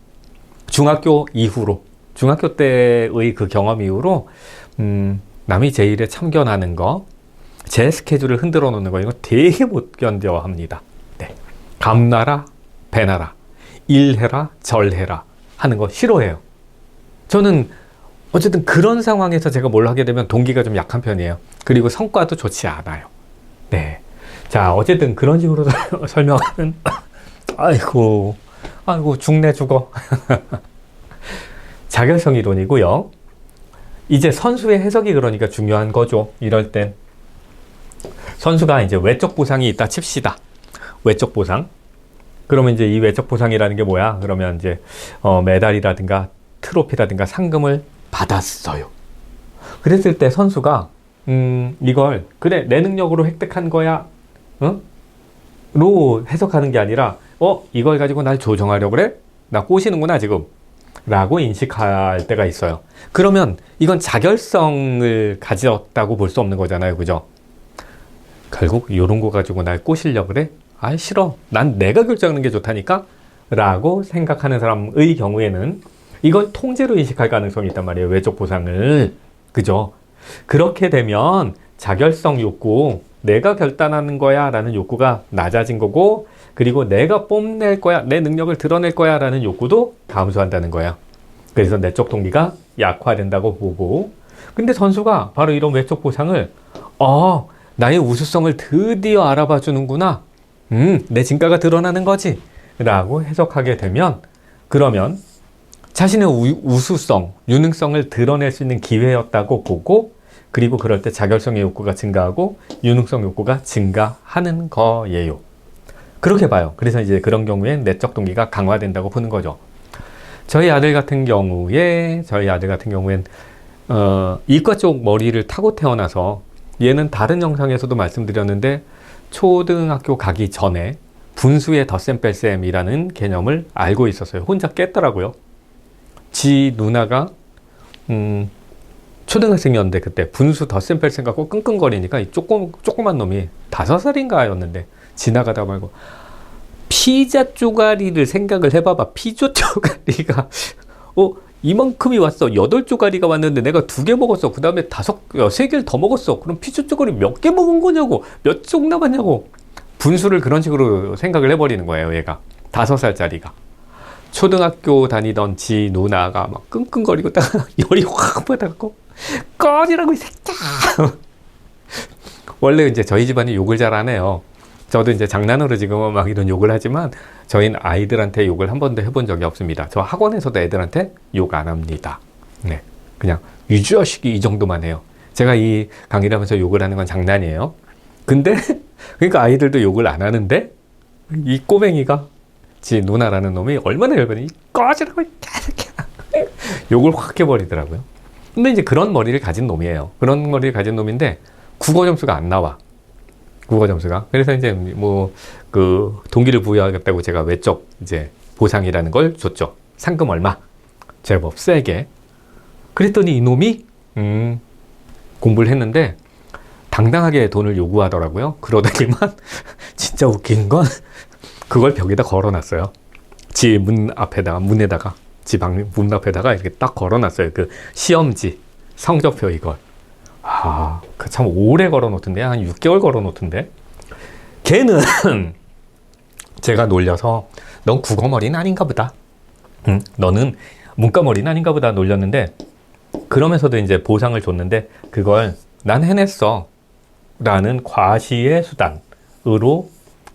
Speaker 1: 중학교 이후로, 중학교 때의 그 경험 이후로 남이 제 일에 참견하는 거, 제 스케줄을 흔들어 놓는 거 이거 되게 못 견뎌 합니다. 네. 감나라, 배나라, 일해라, 절해라 하는 거 싫어해요. 저는 어쨌든 그런 상황에서 제가 뭘 하게 되면 동기가 좀 약한 편이에요. 그리고 성과도 좋지 않아요. 네. 자, 어쨌든 그런 식으로 설명하는, 아이고, 죽네, 죽어. 자결성 이론이고요. 이제 선수의 해석이 그러니까 중요한 거죠. 이럴 땐. 선수가 이제 외적 보상이 있다 칩시다. 외적 보상. 그러면 이제 이 외적 보상이라는 게 뭐야? 그러면 이제, 메달이라든가 트로피라든가 상금을 받았어요. 그랬을 때 선수가, 이걸, 그래, 내 능력으로 획득한 거야. 응? 로 해석하는 게 아니라, 이걸 가지고 날 조정하려고 그래? 나 꼬시는구나, 지금. 라고 인식할 때가 있어요. 그러면 이건 자결성을 가졌다고 볼 수 없는 거잖아요. 그죠? 결국 이런 거 가지고 날 꼬시려고 그래? 아이, 싫어. 난 내가 결정하는 게 좋다니까? 라고 생각하는 사람의 경우에는 이걸 통제로 인식할 가능성이 있단 말이에요. 외적 보상을. 그죠? 그렇게 되면 자결성 욕구, 내가 결단하는 거야 라는 욕구가 낮아진 거고, 그리고 내가 뽐낼 거야, 내 능력을 드러낼 거야 라는 욕구도 감소한다는 거예요. 그래서 내적 동기가 약화된다고 보고, 근데 선수가 바로 이런 외적 보상을 나의 우수성을 드디어 알아봐 주는구나, 내 진가가 드러나는 거지 라고 해석하게 되면, 그러면 자신의 우수성, 유능성을 드러낼 수 있는 기회였다고 보고, 그리고 그럴 때 자결성의 욕구가 증가하고 유능성 욕구가 증가하는 거예요. 그렇게 봐요. 그래서 이제 그런 경우엔 내적 동기가 강화된다고 보는 거죠. 저희 아들 같은 경우엔 이과 쪽 머리를 타고 태어나서, 얘는 다른 영상에서도 말씀드렸는데 초등학교 가기 전에 분수의 덧셈 뺄셈이라는 개념을 알고 있었어요. 혼자 깼더라고요. 지 누나가 초등학생이었는데 그때 분수 덧셈 뺄셈 갖고 끙끙거리니까 이 조그만 놈이 5살인가였는데 지나가다 말고, 피자 쪼가리를 생각을 해봐봐. 피자 쪼가리가 이만큼이 왔어. 8쪼가리가 왔는데 내가 2개 먹었어. 그 다음에 3개를 더 먹었어. 그럼 피자 쪼가리 몇 개 먹은 거냐고, 몇 쪽 남았냐고. 분수를 그런 식으로 생각을 해버리는 거예요. 얘가 5살짜리가. 초등학교 다니던 지 누나가 막 끙끙거리고 딱 열이 확 받아갖고, 꺼지라고 이 새끼야. 원래 이제 저희 집안이 욕을 잘 안 해요. 저도 이제 장난으로 지금은 막 이런 욕을 하지만 저희는 아이들한테 욕을 한 번도 해본 적이 없습니다. 저 학원에서도 애들한테 욕 안 합니다. 네, 그냥 이 자식이 이 정도만 해요. 제가 이 강의를 하면서 욕을 하는 건 장난이에요. 근데 그러니까 아이들도 욕을 안 하는데 이 꼬맹이가, 지 누나라는 놈이 얼마나 열받니? 꺼지라고 이 새끼야. 욕을 확 해버리더라고요. 근데 이제 그런 머리를 가진 놈이에요. 그런 머리를 가진 놈인데 국어 점수가 안 나와. 국어 점수가. 그래서 이제 동기를 부여하겠다고 제가 외적 이제 보상이라는 걸 줬죠. 상금 얼마? 제법 세게. 그랬더니 이놈이 공부를 했는데 당당하게 돈을 요구하더라고요. 그러더니만 진짜 웃긴 건 그걸 벽에다 걸어놨어요. 지 문에다가 지 방 문 앞에다가 이렇게 딱 걸어놨어요. 그 시험지, 성적표 이걸. 그 참 오래 걸어 놓던데, 한 6개월 걸어 놓던데. 걔는 제가 놀려서 넌 국어머리는 아닌가 보다. 너는 문과머리는 아닌가 보다 놀렸는데, 그러면서도 이제 보상을 줬는데, 그걸 난 해냈어 라는 과시의 수단으로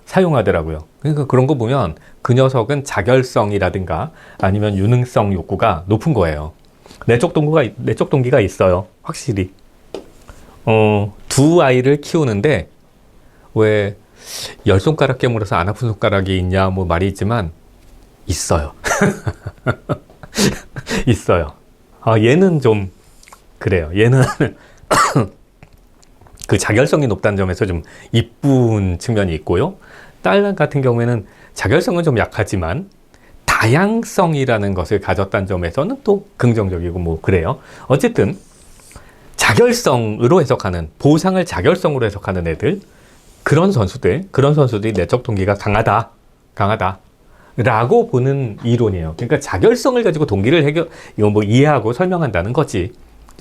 Speaker 1: 사용하더라고요. 그러니까 그런 거 보면 그 녀석은 자결성이라든가 아니면 유능성 욕구가 높은 거예요. 내적 동기가 있어요. 확실히. 두 아이를 키우는데 왜 10손가락 깨물어서 안 아픈 손가락이 있냐 뭐 말이 있지만 있어요. 있어요. 얘는 좀 그래요. 얘는 그 자결성이 높다는 점에서 좀 이쁜 측면이 있고요. 딸 같은 경우에는 자결성은 좀 약하지만 다양성이라는 것을 가졌다는 점에서는 또 긍정적이고 뭐 그래요. 어쨌든 자결성으로 해석하는, 보상을 자결성으로 해석하는 애들, 그런 선수들이 내적 동기가 강하다 라고 보는 이론이에요. 그러니까 자결성을 가지고 동기를 이해하고 설명한다는 거지.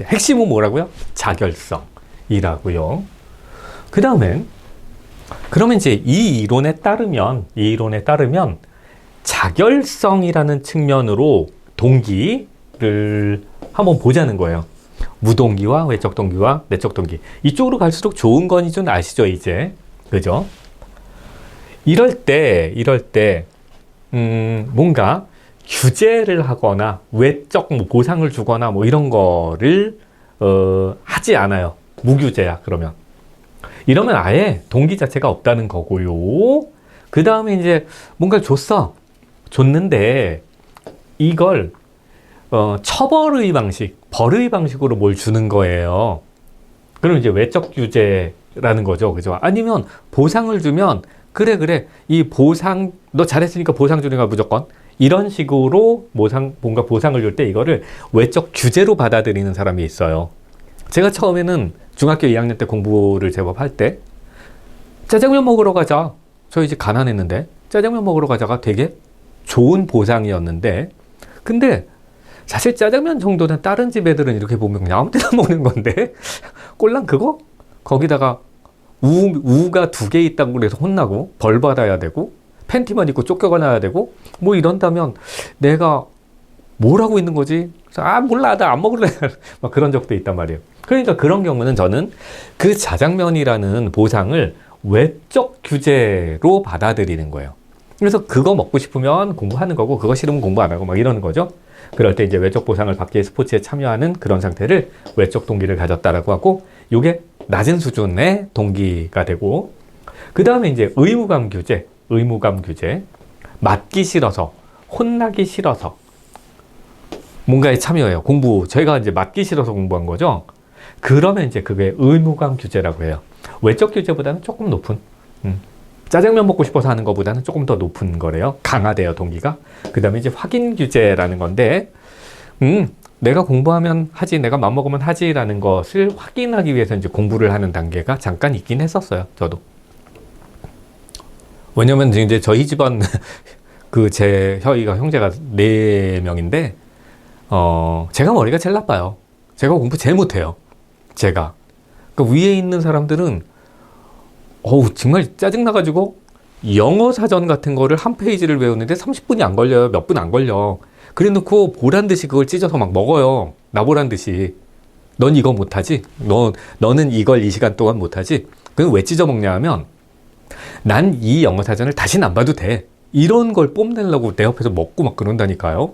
Speaker 1: 핵심은 뭐라고요? 자결성이라고요. 그 다음엔 그러면 이제 이 이론에 따르면 자결성이라는 측면으로 동기를 한번 보자는 거예요. 무동기와 외적 동기와 내적 동기. 이쪽으로 갈수록 좋은 건이 좀 아시죠, 이제. 그죠? 이럴 때, 뭔가 규제를 하거나 외적 뭐 보상을 주거나 뭐 이런 거를, 하지 않아요. 무규제야, 그러면. 이러면 아예 동기 자체가 없다는 거고요. 그 다음에 이제 뭔가를 줬는데 이걸 처벌의 방식, 벌의 방식으로 뭘 주는 거예요. 그럼 이제 외적 규제라는 거죠. 그죠? 아니면 보상을 주면 그래 이 보상 너 잘했으니까 보상 주니까 무조건 이런 식으로 뭔가 보상을 줄 때 이거를 외적 규제로 받아들이는 사람이 있어요. 제가 처음에는 중학교 2학년 때 공부를 제법 할 때 짜장면 먹으러 가자. 저 이제 가난했는데 짜장면 먹으러 가자가 되게 좋은 보상이었는데, 근데 사실 짜장면 정도는 다른 집 애들은 이렇게 보면 그냥 아무 데나 먹는 건데 꼴랑 그거? 거기다가 우가 2개 있다고 그래서 혼나고 벌 받아야 되고 팬티만 입고 쫓겨나야 되고 뭐 이런다면 내가 뭘 하고 있는 거지? 몰라, 나 안 먹을래. 막 그런 적도 있단 말이에요. 그러니까 그런 경우는 저는 그 자장면이라는 보상을 외적 규제로 받아들이는 거예요. 그래서 그거 먹고 싶으면 공부하는 거고 그거 싫으면 공부 안 하고 막 이러는 거죠. 그럴 때 이제 외적 보상을 받기 위해 스포츠에 참여하는 그런 상태를 외적 동기를 가졌다라고 하고, 이게 낮은 수준의 동기가 되고, 그 다음에 이제 의무감 규제, 맞기 싫어서, 혼나기 싫어서 뭔가에 참여해요. 저희가 이제 맞기 싫어서 공부한 거죠. 그러면 이제 그게 의무감 규제라고 해요. 외적 규제보다는 조금 높은, 짜장면 먹고 싶어서 하는 것보다는 조금 더 높은 거래요. 강화돼요, 동기가. 그 다음에 이제 확인 규제라는 건데, 내가 공부하면 하지, 내가 맘먹으면 하지라는 것을 확인하기 위해서 이제 공부를 하는 단계가 잠깐 있긴 했었어요, 저도. 왜냐면 이제 저희 집안, 제 형제가 4명인데, 제가 머리가 제일 나빠요. 제가 공부 제일 못해요. 제가. 그러니까 위에 있는 사람들은 정말 짜증나가지고 영어 사전 같은 거를 한 페이지를 외우는데 30분이 안 걸려요. 몇 분 안 걸려. 그래 놓고 보란 듯이 그걸 찢어서 막 먹어요. 나보란 듯이. 넌 이거 못하지? 너는 이걸 이 시간 동안 못하지? 그럼 왜 찢어 먹냐 하면, 난 이 영어 사전을 다시는 안 봐도 돼. 이런 걸 뽐내려고 내 옆에서 먹고 막 그런다니까요.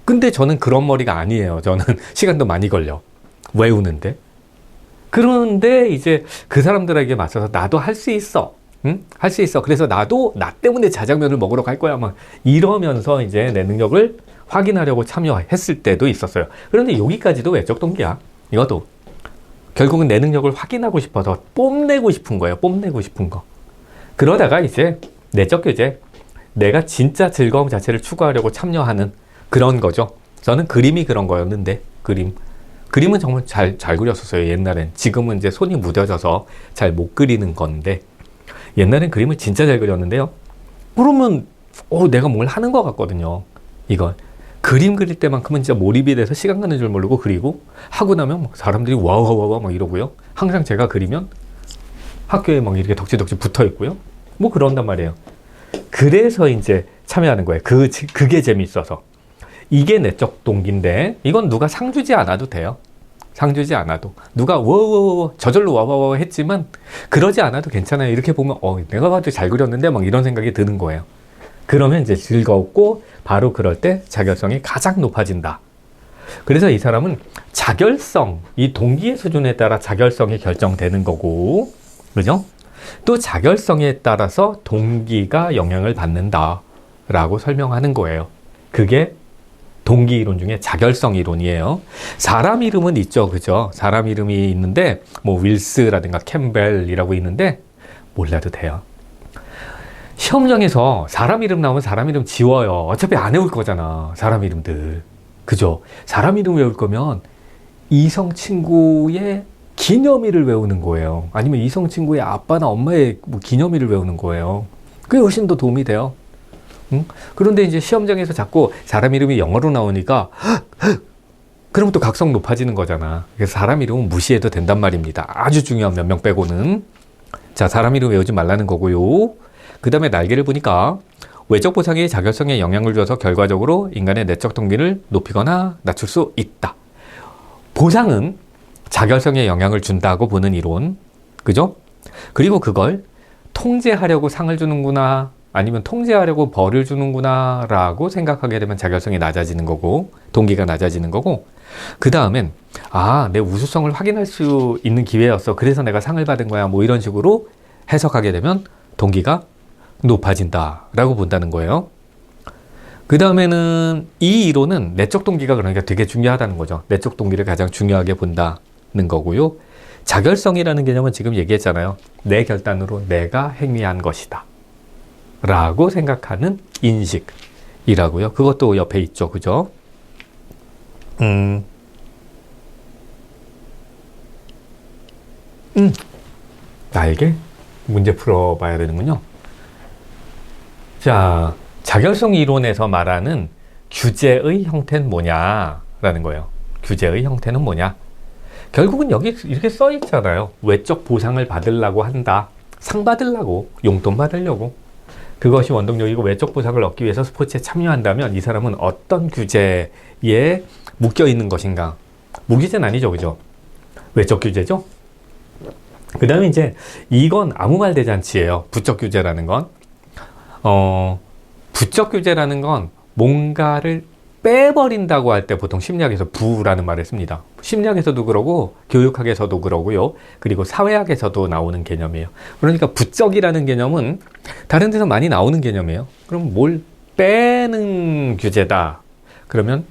Speaker 1: 근데 저는 그런 머리가 아니에요. 저는 시간도 많이 걸려. 외우는데. 그런데 이제 그 사람들에게 맞서서 나도 할 수 있어. 응? 할 수 있어. 그래서 나도 나 때문에 자장면을 먹으러 갈 거야. 막 이러면서 이제 내 능력을 확인하려고 참여했을 때도 있었어요. 그런데 여기까지도 외적 동기야. 이것도. 결국은 내 능력을 확인하고 싶어서 뽐내고 싶은 거예요. 뽐내고 싶은 거. 그러다가 이제 내적 규제. 내가 진짜 즐거움 자체를 추구하려고 참여하는 그런 거죠. 저는 그림이 그런 거였는데, 그림은 정말 잘 그렸었어요, 옛날엔. 지금은 이제 손이 무뎌져서 잘 못 그리는 건데, 옛날엔 그림을 진짜 잘 그렸는데요. 그러면, 내가 뭘 하는 것 같거든요, 이걸. 그림 그릴 때만큼은 진짜 몰입이 돼서 시간 가는 줄 모르고 그리고 하고 나면 막 사람들이 와와와와 막 이러고요. 항상 제가 그리면 학교에 막 이렇게 덕지덕지 붙어 있고요. 뭐 그런단 말이에요. 그래서 이제 참여하는 거예요. 그게 재밌어서. 이게 내적 동기인데 이건 누가 상 주지 않아도 돼요. 상 주지 않아도. 누가 워워워 저절로 와와와 했지만 그러지 않아도 괜찮아요. 이렇게 보면 내가 봐도 잘 그렸는데 막 이런 생각이 드는 거예요. 그러면 이제 즐거웠고 바로 그럴 때 자결성이 가장 높아진다. 그래서 이 사람은 자결성, 이 동기의 수준에 따라 자결성이 결정되는 거고, 그죠? 또 자결성에 따라서 동기가 영향을 받는다 라고 설명하는 거예요. 그게 동기 이론 중에 자결성 이론이에요. 사람 이름은 있죠, 그죠? 사람 이름이 있는데 뭐 윌스라든가 캠벨이라고 있는데 몰라도 돼요. 시험장에서 사람 이름 나오면 사람 이름 지워요. 어차피 안 외울 거잖아, 사람 이름들. 그죠? 사람 이름 외울 거면 이성 친구의 기념일을 외우는 거예요. 아니면 이성 친구의 아빠나 엄마의 뭐 기념일을 외우는 거예요. 그게 훨씬 더 도움이 돼요. 응? 그런데 이제 시험장에서 자꾸 사람 이름이 영어로 나오니까 그럼 또 각성 높아지는 거잖아. 그래서 사람 이름은 무시해도 된단 말입니다. 아주 중요한 몇 명 빼고는. 자, 사람 이름 외우지 말라는 거고요. 그 다음에 날개를 보니까 외적 보상이 자결성에 영향을 줘서 결과적으로 인간의 내적 동기를 높이거나 낮출 수 있다. 보상은 자결성에 영향을 준다고 보는 이론. 그죠? 그리고 그걸 통제하려고 상을 주는구나, 아니면 통제하려고 벌을 주는구나 라고 생각하게 되면 자결성이 낮아지는 거고, 동기가 낮아지는 거고, 그 다음엔 내 우수성을 확인할 수 있는 기회였어, 그래서 내가 상을 받은 거야, 뭐 이런 식으로 해석하게 되면 동기가 높아진다 라고 본다는 거예요. 그 다음에는 이 이론은 내적 동기가 그러니까 되게 중요하다는 거죠. 내적 동기를 가장 중요하게 본다는 거고요. 자결성이라는 개념은 지금 얘기했잖아요. 내 결단으로 내가 행위한 것이다 라고 생각하는 인식이라고요. 그것도 옆에 있죠, 그죠? 나에게 문제 풀어봐야 되는군요. 자, 자결성 이론에서 말하는 규제의 형태는 뭐냐라는 거예요. 규제의 형태는 뭐냐? 결국은 여기 이렇게 써 있잖아요. 외적 보상을 받으려고 한다. 상 받으려고, 용돈 받으려고. 그것이 원동력이고 외적 보상을 얻기 위해서 스포츠에 참여한다면 이 사람은 어떤 규제에 묶여 있는 것인가? 무규제는 아니죠, 그죠? 외적 규제죠? 그 다음에 이제 이건 아무 말 대잔치예요. 부적 규제라는 건. 부적 규제라는 건 뭔가를 빼버린다고 할 때 보통 심리학에서 부라는 말을 씁니다. 심리학에서도 그러고 교육학에서도 그러고요. 그리고 사회학에서도 나오는 개념이에요. 그러니까 부적이라는 개념은 다른 데서 많이 나오는 개념이에요. 그럼 뭘 빼는 규제다. 그러면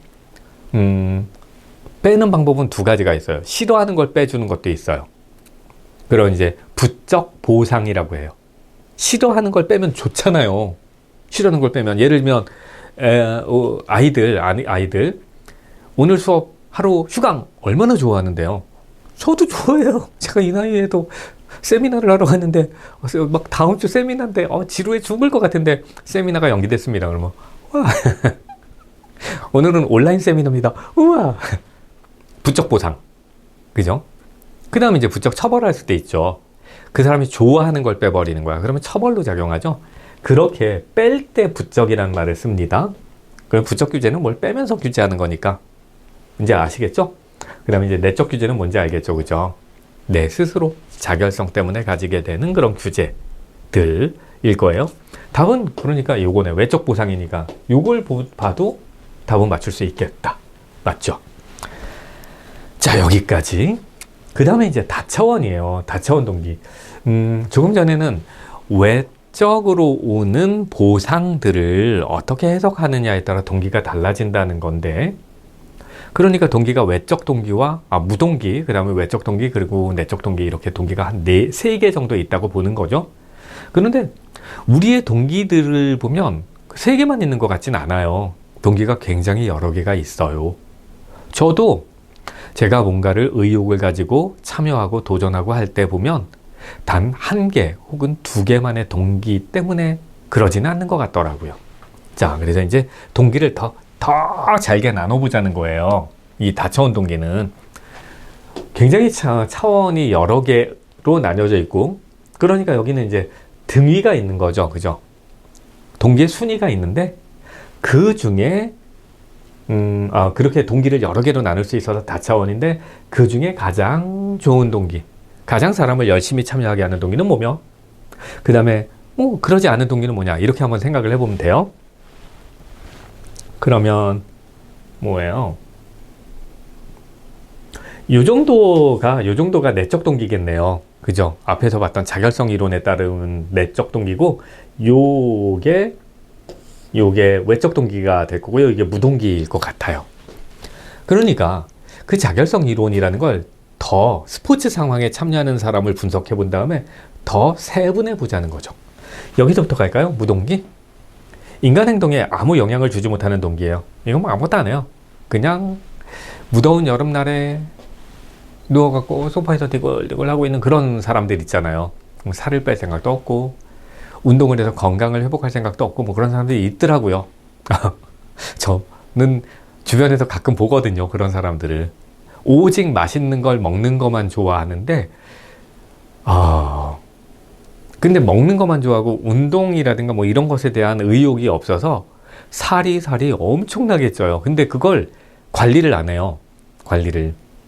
Speaker 1: 빼는 방법은 두 가지가 있어요. 싫어하는 걸 빼주는 것도 있어요. 그런 이제 부적 보상이라고 해요. 싫어하는 걸 빼면 좋잖아요. 싫어하는 걸 빼면 예를 들면 아이들 오늘 수업 하루 휴강 얼마나 좋아하는데요. 저도 좋아해요. 제가 이 나이에도 세미나를 하러 갔는데 막 다음 주 세미나인데 지루해 죽을 것 같은데 세미나가 연기됐습니다. 그러면 와 오늘은 온라인 세미나입니다. 우와 부적 보상, 그죠? 그 다음에 이제 부적 처벌할 수도 있죠. 그 사람이 좋아하는 걸 빼버리는 거야. 그러면 처벌로 작용하죠. 그렇게 뺄 때 부적이라는 말을 씁니다. 그럼 부적 규제는 뭘 빼면서 규제하는 거니까 이제 아시겠죠? 그 다음에 이제 내적 규제는 뭔지 알겠죠, 그죠? 내 스스로 자결성 때문에 가지게 되는 그런 규제들일 거예요. 답은 그러니까 요거네. 외적 보상이니까 요걸 봐도 답은 맞출 수 있겠다. 맞죠? 자, 여기까지. 그 다음에 이제 다차원이에요. 다차원 동기. 조금 전에는 외적으로 오는 보상들을 어떻게 해석하느냐에 따라 동기가 달라진다는 건데, 그러니까 동기가 외적 동기와 무동기, 그 다음에 외적 동기, 그리고 내적 동기, 이렇게 동기가 한 3개 정도 있다고 보는 거죠. 그런데 우리의 동기들을 보면 3개만 있는 것 같진 않아요. 동기가 굉장히 여러 개가 있어요. 저도 제가 뭔가를 의욕을 가지고 참여하고 도전하고 할 때 보면 단 1개 혹은 2개만의 동기 때문에 그러지는 않는 것 같더라고요. 자, 그래서 이제 동기를 더 더 잘게 나눠보자는 거예요. 이 다차원 동기는 굉장히 차원이 여러 개로 나뉘어져 있고, 그러니까 여기는 이제 등위가 있는 거죠. 그죠? 동기의 순위가 있는데 그 중에 그렇게 동기를 여러 개로 나눌 수 있어서 다차원인데, 그 중에 가장 좋은 동기, 가장 사람을 열심히 참여하게 하는 동기는 뭐며, 그 다음에 그러지 않은 동기는 뭐냐, 이렇게 한번 생각을 해보면 돼요. 그러면 뭐예요? 요 정도가 내적 동기겠네요. 그죠? 앞에서 봤던 자결성 이론에 따르는 내적 동기고, 요게 외적 동기가 될 거고요. 이게 무동기일 것 같아요. 그러니까 그 자결성 이론이라는 걸 더 스포츠 상황에 참여하는 사람을 분석해 본 다음에 더 세분해 보자는 거죠. 여기서부터 갈까요? 무동기? 인간 행동에 아무 영향을 주지 못하는 동기예요. 이건 뭐 아무것도 안 해요. 그냥 무더운 여름날에 누워갖고 소파에서 디글디글 하고 있는 그런 사람들 있잖아요. 살을 뺄 생각도 없고, 운동을 해서 건강을 회복할 생각도 없고, 뭐 그런 사람들이 있더라고요. 저는 주변에서 가끔 보거든요. 그런 사람들을. 오직 맛있는 걸 먹는 것만 좋아하는데, 근데 먹는 것만 좋아하고 운동이라든가 뭐 이런 것에 대한 의욕이 없어서 살이 엄청나게 쪄요. 근데 그걸 관리를 안 해요.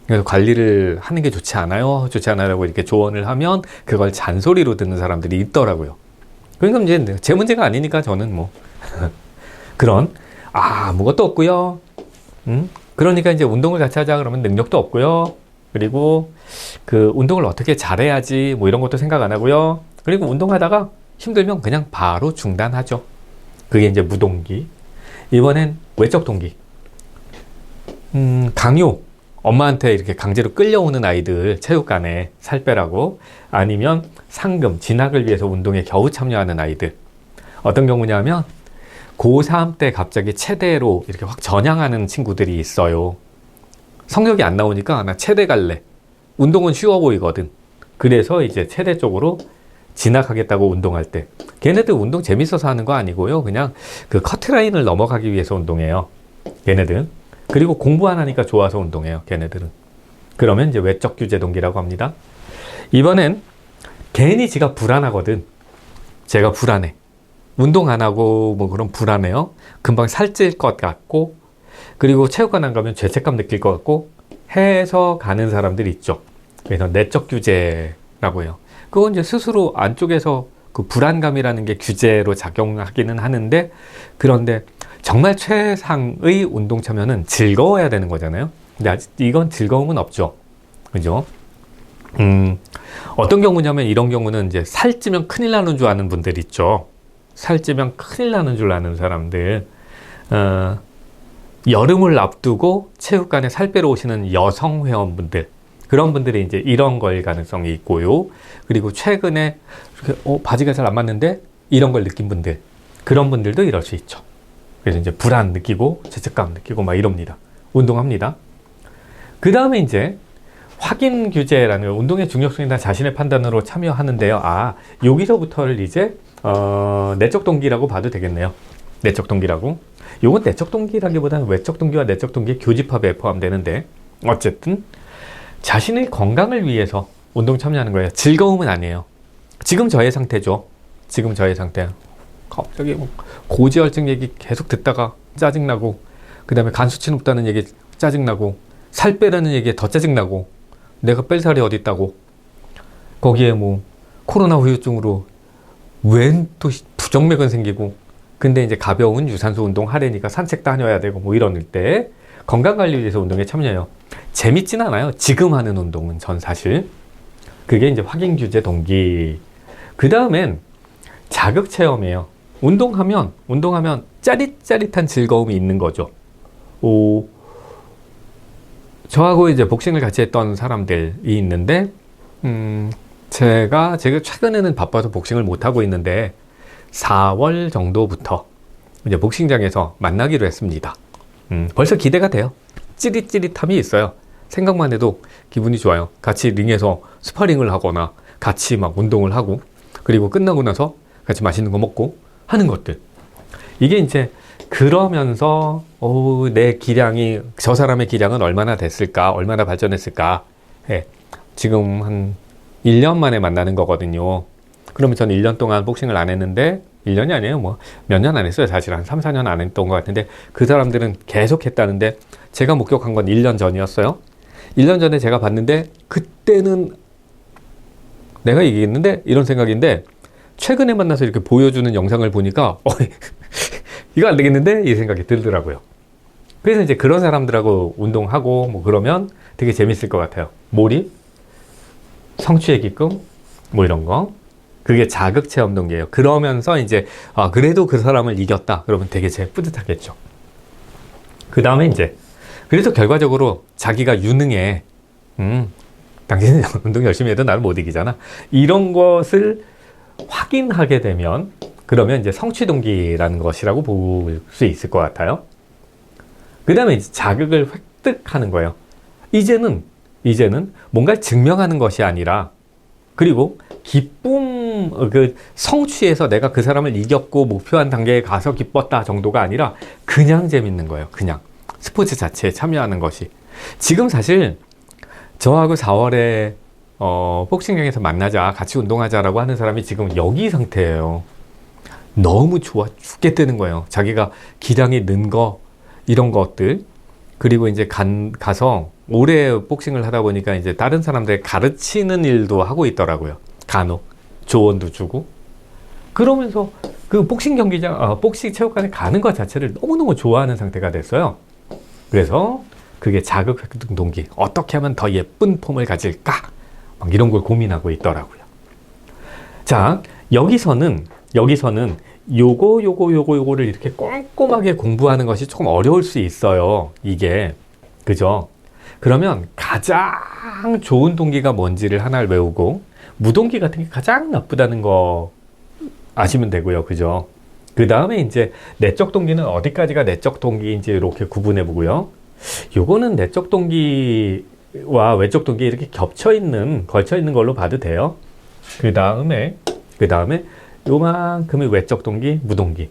Speaker 1: 그래서 관리를 하는 게 좋지 않아요 라고 이렇게 조언을 하면 그걸 잔소리로 듣는 사람들이 있더라고요. 그러니까 이제 제 문제가 아니니까 저는 뭐 그런 아무것도 없고요. 그러니까 이제 운동을 같이 하자 그러면 능력도 없고요. 그리고 그 운동을 어떻게 잘해야지 뭐 이런 것도 생각 안 하고요. 그리고 운동하다가 힘들면 그냥 바로 중단하죠. 그게 이제 무동기. 이번엔 외적 동기. 강요. 엄마한테 이렇게 강제로 끌려오는 아이들, 체육관에 살 빼라고. 아니면 상금, 진학을 위해서 운동에 겨우 참여하는 아이들. 어떤 경우냐면 고3 때 갑자기 체대로 이렇게 확 전향하는 친구들이 있어요. 성적이 안 나오니까 나 체대 갈래. 운동은 쉬워 보이거든. 그래서 이제 체대 쪽으로 진학하겠다고 운동할 때. 걔네들 운동 재밌어서 하는 거 아니고요. 그냥 그 커트라인을 넘어가기 위해서 운동해요. 걔네들. 그리고 공부 안 하니까 좋아서 운동해요. 걔네들은. 그러면 이제 외적 규제 동기라고 합니다. 이번엔 괜히 지가 불안하거든. 제가 불안해. 운동 안 하고 뭐 그런 불안해요. 금방 살찔 것 같고, 그리고 체육관 안 가면 죄책감 느낄 것 같고 해서 가는 사람들이 있죠. 그래서 내적 규제라고 해요. 그건 이제 스스로 안쪽에서 그 불안감이라는 게 규제로 작용하기는 하는데, 그런데 정말 최상의 운동 참여는 즐거워야 되는 거잖아요. 근데 아직 이건 즐거움은 없죠. 그죠? 어떤 경우냐면 이런 경우는 이제 살찌면 큰일 나는 줄 아는 분들 있죠. 살찌면 큰일 나는 줄 아는 사람들. 여름을 앞두고 체육관에 살 빼러 오시는 여성 회원분들. 그런 분들이 이제 이런 걸 가능성이 있고요. 그리고 최근에 이렇게 바지가 잘 안 맞는데 이런 걸 느낀 분들. 그런 분들도 이럴 수 있죠. 그래서 이제 불안 느끼고 죄책감 느끼고 막 이럽니다. 운동합니다. 그 다음에 이제 확인 규제라는 거, 운동의 중요성이나 자신의 판단으로 참여하는데요. 여기서부터를 이제 내적 동기라고 봐도 되겠네요. 내적 동기라고. 요건 내적 동기라기보다는 외적 동기와 내적 동기의 교집합에 포함되는데, 어쨌든 자신의 건강을 위해서 운동 참여하는 거예요. 즐거움은 아니에요. 지금 저의 상태죠. 지금 저의 상태. 갑자기 뭐 고지혈증 얘기 계속 듣다가 짜증나고, 그 다음에 간 수치 높다는 얘기 짜증나고, 살 빼라는 얘기에 더 짜증나고, 내가 뺄 살이 어디 있다고, 거기에 뭐 코로나 후유증으로 웬 또 부정맥은 생기고, 근데 이제 가벼운 유산소 운동 하려니까 산책 다녀야 되고 뭐 이럴 때 건강관리 위해서 운동에 참여해요. 재밌진 않아요. 지금 하는 운동은 전 사실. 그게 이제 확인 규제 동기. 그 다음엔 자극 체험이에요. 운동하면 짜릿짜릿한 즐거움이 있는 거죠. 저하고 이제 복싱을 같이 했던 사람들이 있는데, 제가 최근에는 바빠서 복싱을 못 하고 있는데 4월 정도부터 이제 복싱장에서 만나기로 했습니다. 벌써 기대가 돼요. 찌릿찌릿함이 있어요. 생각만 해도 기분이 좋아요. 같이 링에서 스파링을 하거나 같이 막 운동을 하고, 그리고 끝나고 나서 같이 맛있는 거 먹고 하는 것들. 이게 이제 그러면서 내 기량이 저 사람의 기량은 얼마나 됐을까, 얼마나 발전했을까. 예, 지금 한 1년 만에 만나는 거거든요. 그러면 저는 1년 동안 복싱을 안 했는데 1년이 아니에요. 뭐 몇 년 안 했어요. 사실 한 3, 4년 안 했던 것 같은데 그 사람들은 계속 했다는데 제가 목격한 건 1년 전이었어요. 1년 전에 제가 봤는데 그때는 내가 이기겠는데? 이런 생각인데 최근에 만나서 이렇게 보여주는 영상을 보니까 이거 안 되겠는데? 이 생각이 들더라고요. 그래서 이제 그런 사람들하고 운동하고 뭐 그러면 되게 재밌을 것 같아요. 몰입, 성취하게끔 뭐 이런 거. 그게 자극체험 동기예요. 그러면서 이제 그래도 그 사람을 이겼다. 그러면 되게 뿌듯하겠죠. 그 다음에 이제 그래서 결과적으로 자기가 유능해. 당신은 운동 열심히 해도 나를 못 이기잖아. 이런 것을 확인하게 되면 그러면 이제 성취동기라는 것이라고 볼 수 있을 것 같아요. 그 다음에 이제 자극을 획득하는 거예요. 이제는 뭔가를 증명하는 것이 아니라 그리고 기쁨, 그 성취에서 내가 그 사람을 이겼고 목표한 단계에 가서 기뻤다 정도가 아니라 그냥 재밌는 거예요. 그냥 스포츠 자체에 참여하는 것이. 지금 사실 저하고 4월에 복싱장에서 만나자, 같이 운동하자라고 하는 사람이 지금 여기 상태예요. 너무 좋아 죽겠다는 거예요. 자기가 기량이 는 거, 이런 것들. 그리고 이제 가서 오래 복싱을 하다 보니까 이제 다른 사람들 가르치는 일도 하고 있더라고요. 간혹 조언도 주고. 그러면서 그 복싱 경기장, 복싱 체육관에 가는 것 자체를 너무너무 좋아하는 상태가 됐어요. 그래서 그게 자극 획득 동기. 어떻게 하면 더 예쁜 폼을 가질까? 막 이런 걸 고민하고 있더라고요. 자, 여기서는 요거를 이렇게 꼼꼼하게 공부하는 것이 조금 어려울 수 있어요. 이게. 그죠? 그러면 가장 좋은 동기가 뭔지를 하나를 외우고, 무동기 같은 게 가장 나쁘다는 거 아시면 되고요. 그죠? 그 다음에 이제 내적 동기는 어디까지가 내적 동기인지 이렇게 구분해 보고요. 요거는 내적 동기와 외적 동기 이렇게 걸쳐 있는 걸로 봐도 돼요. 그 다음에 요만큼의 외적 동기, 무동기.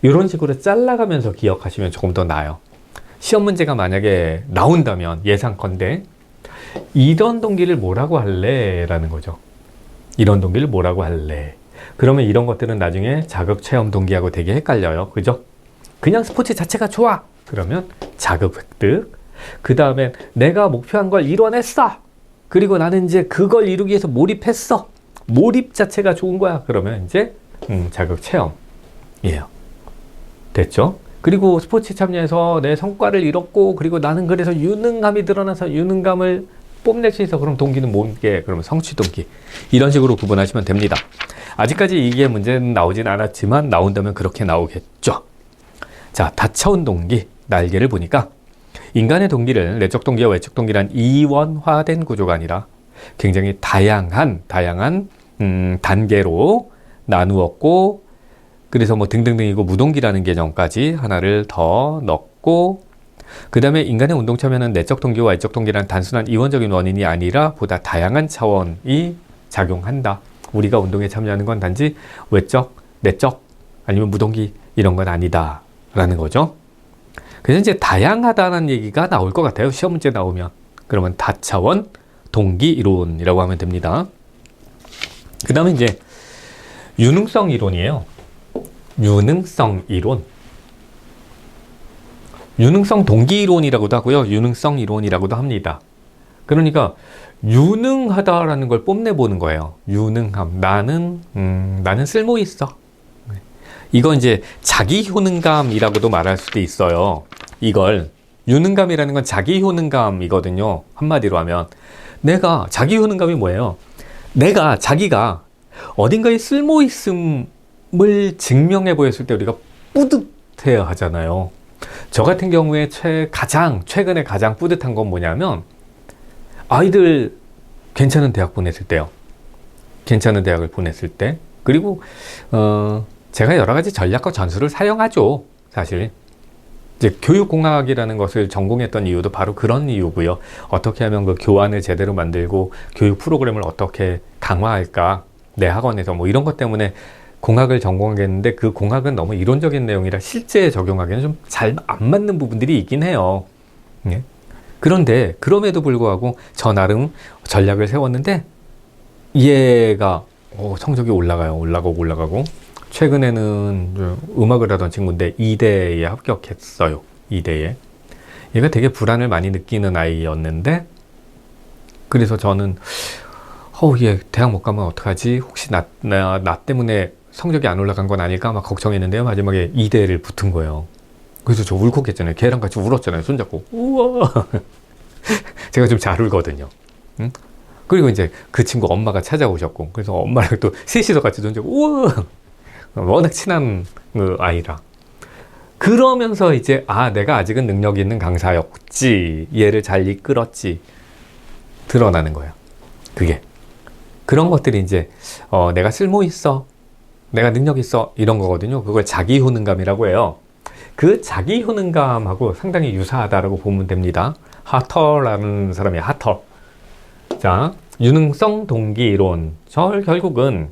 Speaker 1: 이런 식으로 잘라가면서 기억하시면 조금 더 나아요. 시험 문제가 만약에 나온다면 예상컨대 이런 동기를 뭐라고 할래? 라는 거죠. 이런 동기를 뭐라고 할래? 그러면 이런 것들은 나중에 자극 체험 동기하고 되게 헷갈려요. 그죠? 그냥 스포츠 자체가 좋아. 그러면 자극 획득. 그 다음에 내가 목표한 걸 이뤄냈어. 그리고 나는 이제 그걸 이루기 위해서 몰입했어. 몰입 자체가 좋은 거야. 그러면 이제 자극 체험이에요. 됐죠? 그리고 스포츠 참여해서 내 성과를 이뤘고 그리고 나는 그래서 유능감이 드러나서 유능감을 뽐낼 수 있어. 그럼 동기는 뭔게? 그러면 성취 동기. 이런 식으로 구분하시면 됩니다. 아직까지 이게 문제는 나오진 않았지만 나온다면 그렇게 나오겠죠. 자, 다차원 동기. 날개를 보니까 인간의 동기를 내적 동기와 외적 동기란 이원화된 구조가 아니라 굉장히 다양한 단계로 나누었고, 그래서 뭐 등등등이고 무동기라는 개념까지 하나를 더 넣고, 그 다음에 인간의 운동 참여는 내적 동기와 외적 동기란 단순한 이원적인 원인이 아니라 보다 다양한 차원이 작용한다. 우리가 운동에 참여하는 건 단지 외적, 내적 아니면 무동기 이런 건 아니다 라는 거죠. 그래서 이제 다양하다는 얘기가 나올 것 같아요. 시험 문제 나오면. 그러면 다차원 동기 이론이라고 하면 됩니다. 그 다음에 이제 유능성 이론이에요. 유능성 이론. 유능성 동기 이론이라고도 하고요. 유능성 이론이라고도 합니다. 그러니까 유능하다라는 걸 뽐내보는 거예요. 유능함. 나는 쓸모 있어. 이건 이제 자기 효능감이라고도 말할 수도 있어요. 이걸 유능감이라는 건 자기 효능감이거든요. 한마디로 하면 내가 자기 효능감이 뭐예요? 자기가 어딘가에 쓸모 있음을 증명해 보였을 때 우리가 뿌듯해야 하잖아요. 저 같은 경우에 최근에 가장 뿌듯한 건 뭐냐면 아이들 괜찮은 대학 보냈을 때요. 괜찮은 대학을 보냈을 때. 그리고 제가 여러 가지 전략과 전술을 사용하죠. 사실 이제 교육공학이라는 것을 전공했던 이유도 바로 그런 이유고요. 어떻게 하면 그 교환을 제대로 만들고 교육 프로그램을 어떻게 강화할까, 내 학원에서 뭐 이런 것 때문에 공학을 전공하겠는데 그 공학은 너무 이론적인 내용이라 실제 적용하기는 좀 잘 안 맞는 부분들이 있긴 해요. 예? 그런데 그럼에도 불구하고 저 나름 전략을 세웠는데 얘가 성적이 올라가고 최근에는 음악을 하던 친구인데 이대에 합격했어요. 이대에. 얘가 되게 불안을 많이 느끼는 아이였는데 그래서 저는 얘 대학 못 가면 어떡하지? 혹시 나 때문에 성적이 안 올라간 건 아닐까? 막 걱정했는데요. 마지막에 이대를 붙은 거예요. 그래서 저 울컥했잖아요. 걔랑 같이 울었잖아요. 손잡고. 우와. 제가 좀 잘 울거든요. 응? 그리고 이제 그 친구 엄마가 찾아오셨고, 그래서 엄마랑 또 셋이서 같이 손잡고, 우와. 워낙 친한 아이라. 그러면서 이제, 내가 아직은 능력 있는 강사였지. 얘를 잘 이끌었지. 드러나는 거예요. 그게. 그런 것들이 이제, 내가 쓸모 있어. 내가 능력 있어. 이런 거거든요. 그걸 자기 효능감이라고 해요. 그 자기 효능감하고 상당히 유사하다라고 보면 됩니다. 하터라는 사람이 하터. 자, 유능성 동기 이론. 결국은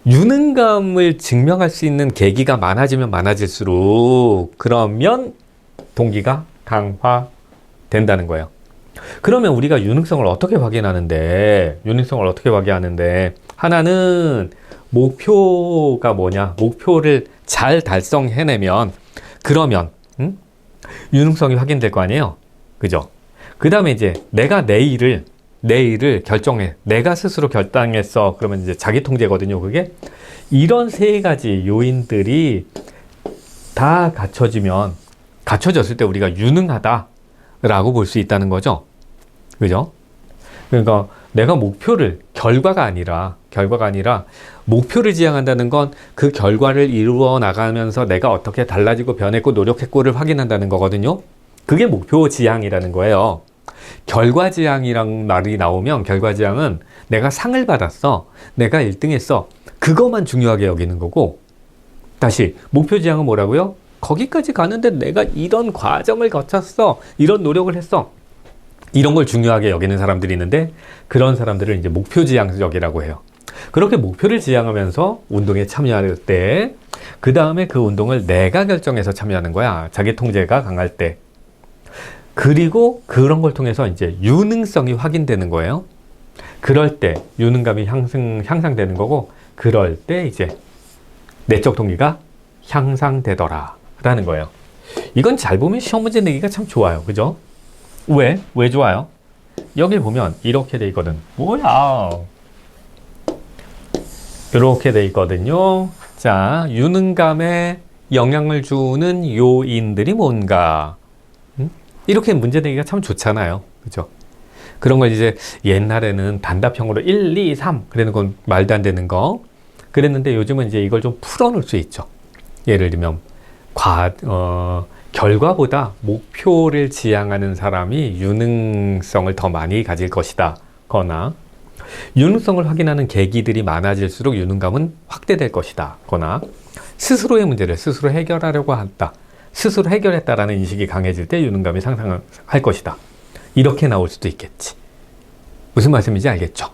Speaker 1: 유능감을 증명할 수 있는 계기가 많아지면 많아질수록 그러면 동기가 강화된다는 거예요. 그러면 우리가 유능성을 어떻게 확인하는데 하나는 목표가 뭐냐? 목표를 잘 달성해내면 그러면 유능성이 확인될 거 아니에요? 그죠? 그 다음에 이제 내가 내 일을 결정해. 내가 스스로 결정했어. 그러면 이제 자기 통제거든요. 그게 이런 세 가지 요인들이 다 갖춰졌을 때 우리가 유능하다라고 볼 수 있다는 거죠. 그죠? 그러니까 내가 결과가 아니라 목표를 지향한다는 건 그 결과를 이루어 나가면서 내가 어떻게 달라지고 변했고 노력했고를 확인한다는 거거든요. 그게 목표 지향이라는 거예요. 결과 지향이란 말이 나오면 결과 지향은 내가 상을 받았어. 내가 1등 했어. 그것만 중요하게 여기는 거고 다시 목표 지향은 뭐라고요? 거기까지 가는데 내가 이런 과정을 거쳤어. 이런 노력을 했어. 이런 걸 중요하게 여기는 사람들이 있는데 그런 사람들을 이제 목표 지향적이라고 해요. 그렇게 목표를 지향하면서 운동에 참여할 때 그 다음에 그 운동을 내가 결정해서 참여하는 거야. 자기 통제가 강할 때. 그리고 그런 걸 통해서 이제 유능성이 확인되는 거예요. 그럴 때 유능감이 향상되는 거고 그럴 때 이제 내적 동기가 향상되더라 라는 거예요. 이건 잘 보면 시험 문제 내기가 참 좋아요. 그죠? 왜 좋아요? 여기 보면 이렇게 돼 있거든. 뭐야? 이렇게 돼 있거든요. 자, 유능감에 영향을 주는 요인들이 뭔가? 이렇게 문제 내기가 참 좋잖아요. 그죠? 그런 걸 이제 옛날에는 단답형으로 1, 2, 3 그러는 건 말도 안 되는 거 그랬는데 요즘은 이제 이걸 좀 풀어놓을 수 있죠. 예를 들면 결과보다 목표를 지향하는 사람이 유능성을 더 많이 가질 것이다 거나 유능성을 확인하는 계기들이 많아질수록 유능감은 확대될 것이다 거나 스스로의 문제를 스스로 해결하려고 한다. 스스로 해결했다라는 인식이 강해질 때 유능감이 상승할 것이다. 이렇게 나올 수도 있겠지. 무슨 말씀인지 알겠죠?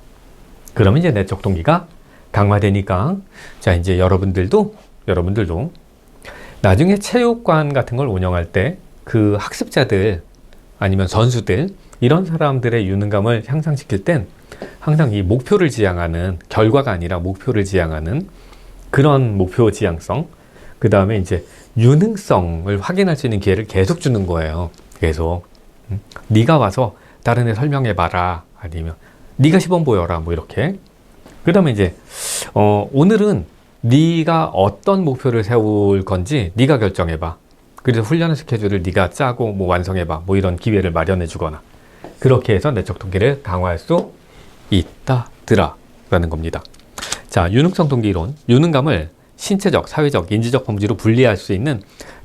Speaker 1: 그러면 이제 내적 동기가 강화되니까 자 이제 여러분들도 나중에 체육관 같은 걸 운영할 때 그 학습자들 아니면 선수들 이런 사람들의 유능감을 향상시킬 땐 항상 이 목표를 지향하는 결과가 아니라 목표를 지향하는 그런 목표 지향성 그 다음에 이제 유능성을 확인할 수 있는 기회를 계속 주는 거예요. 계속 네가 와서 다른 애 설명해봐라 아니면 네가 시범 보여라 뭐 이렇게 그 다음에 이제 오늘은 네가 어떤 목표를 세울 건지 네가 결정해봐. 그래서 훈련 스케줄을 네가 짜고 뭐 완성해봐. 뭐 이런 기회를 마련해 주거나 그렇게 해서 내적 동기를 강화할 수 있다더라 라는 겁니다. 자, 유능성 동기 이론. 유능감을 신체적, 사회적, 인지적 범주로 분리할 수 있는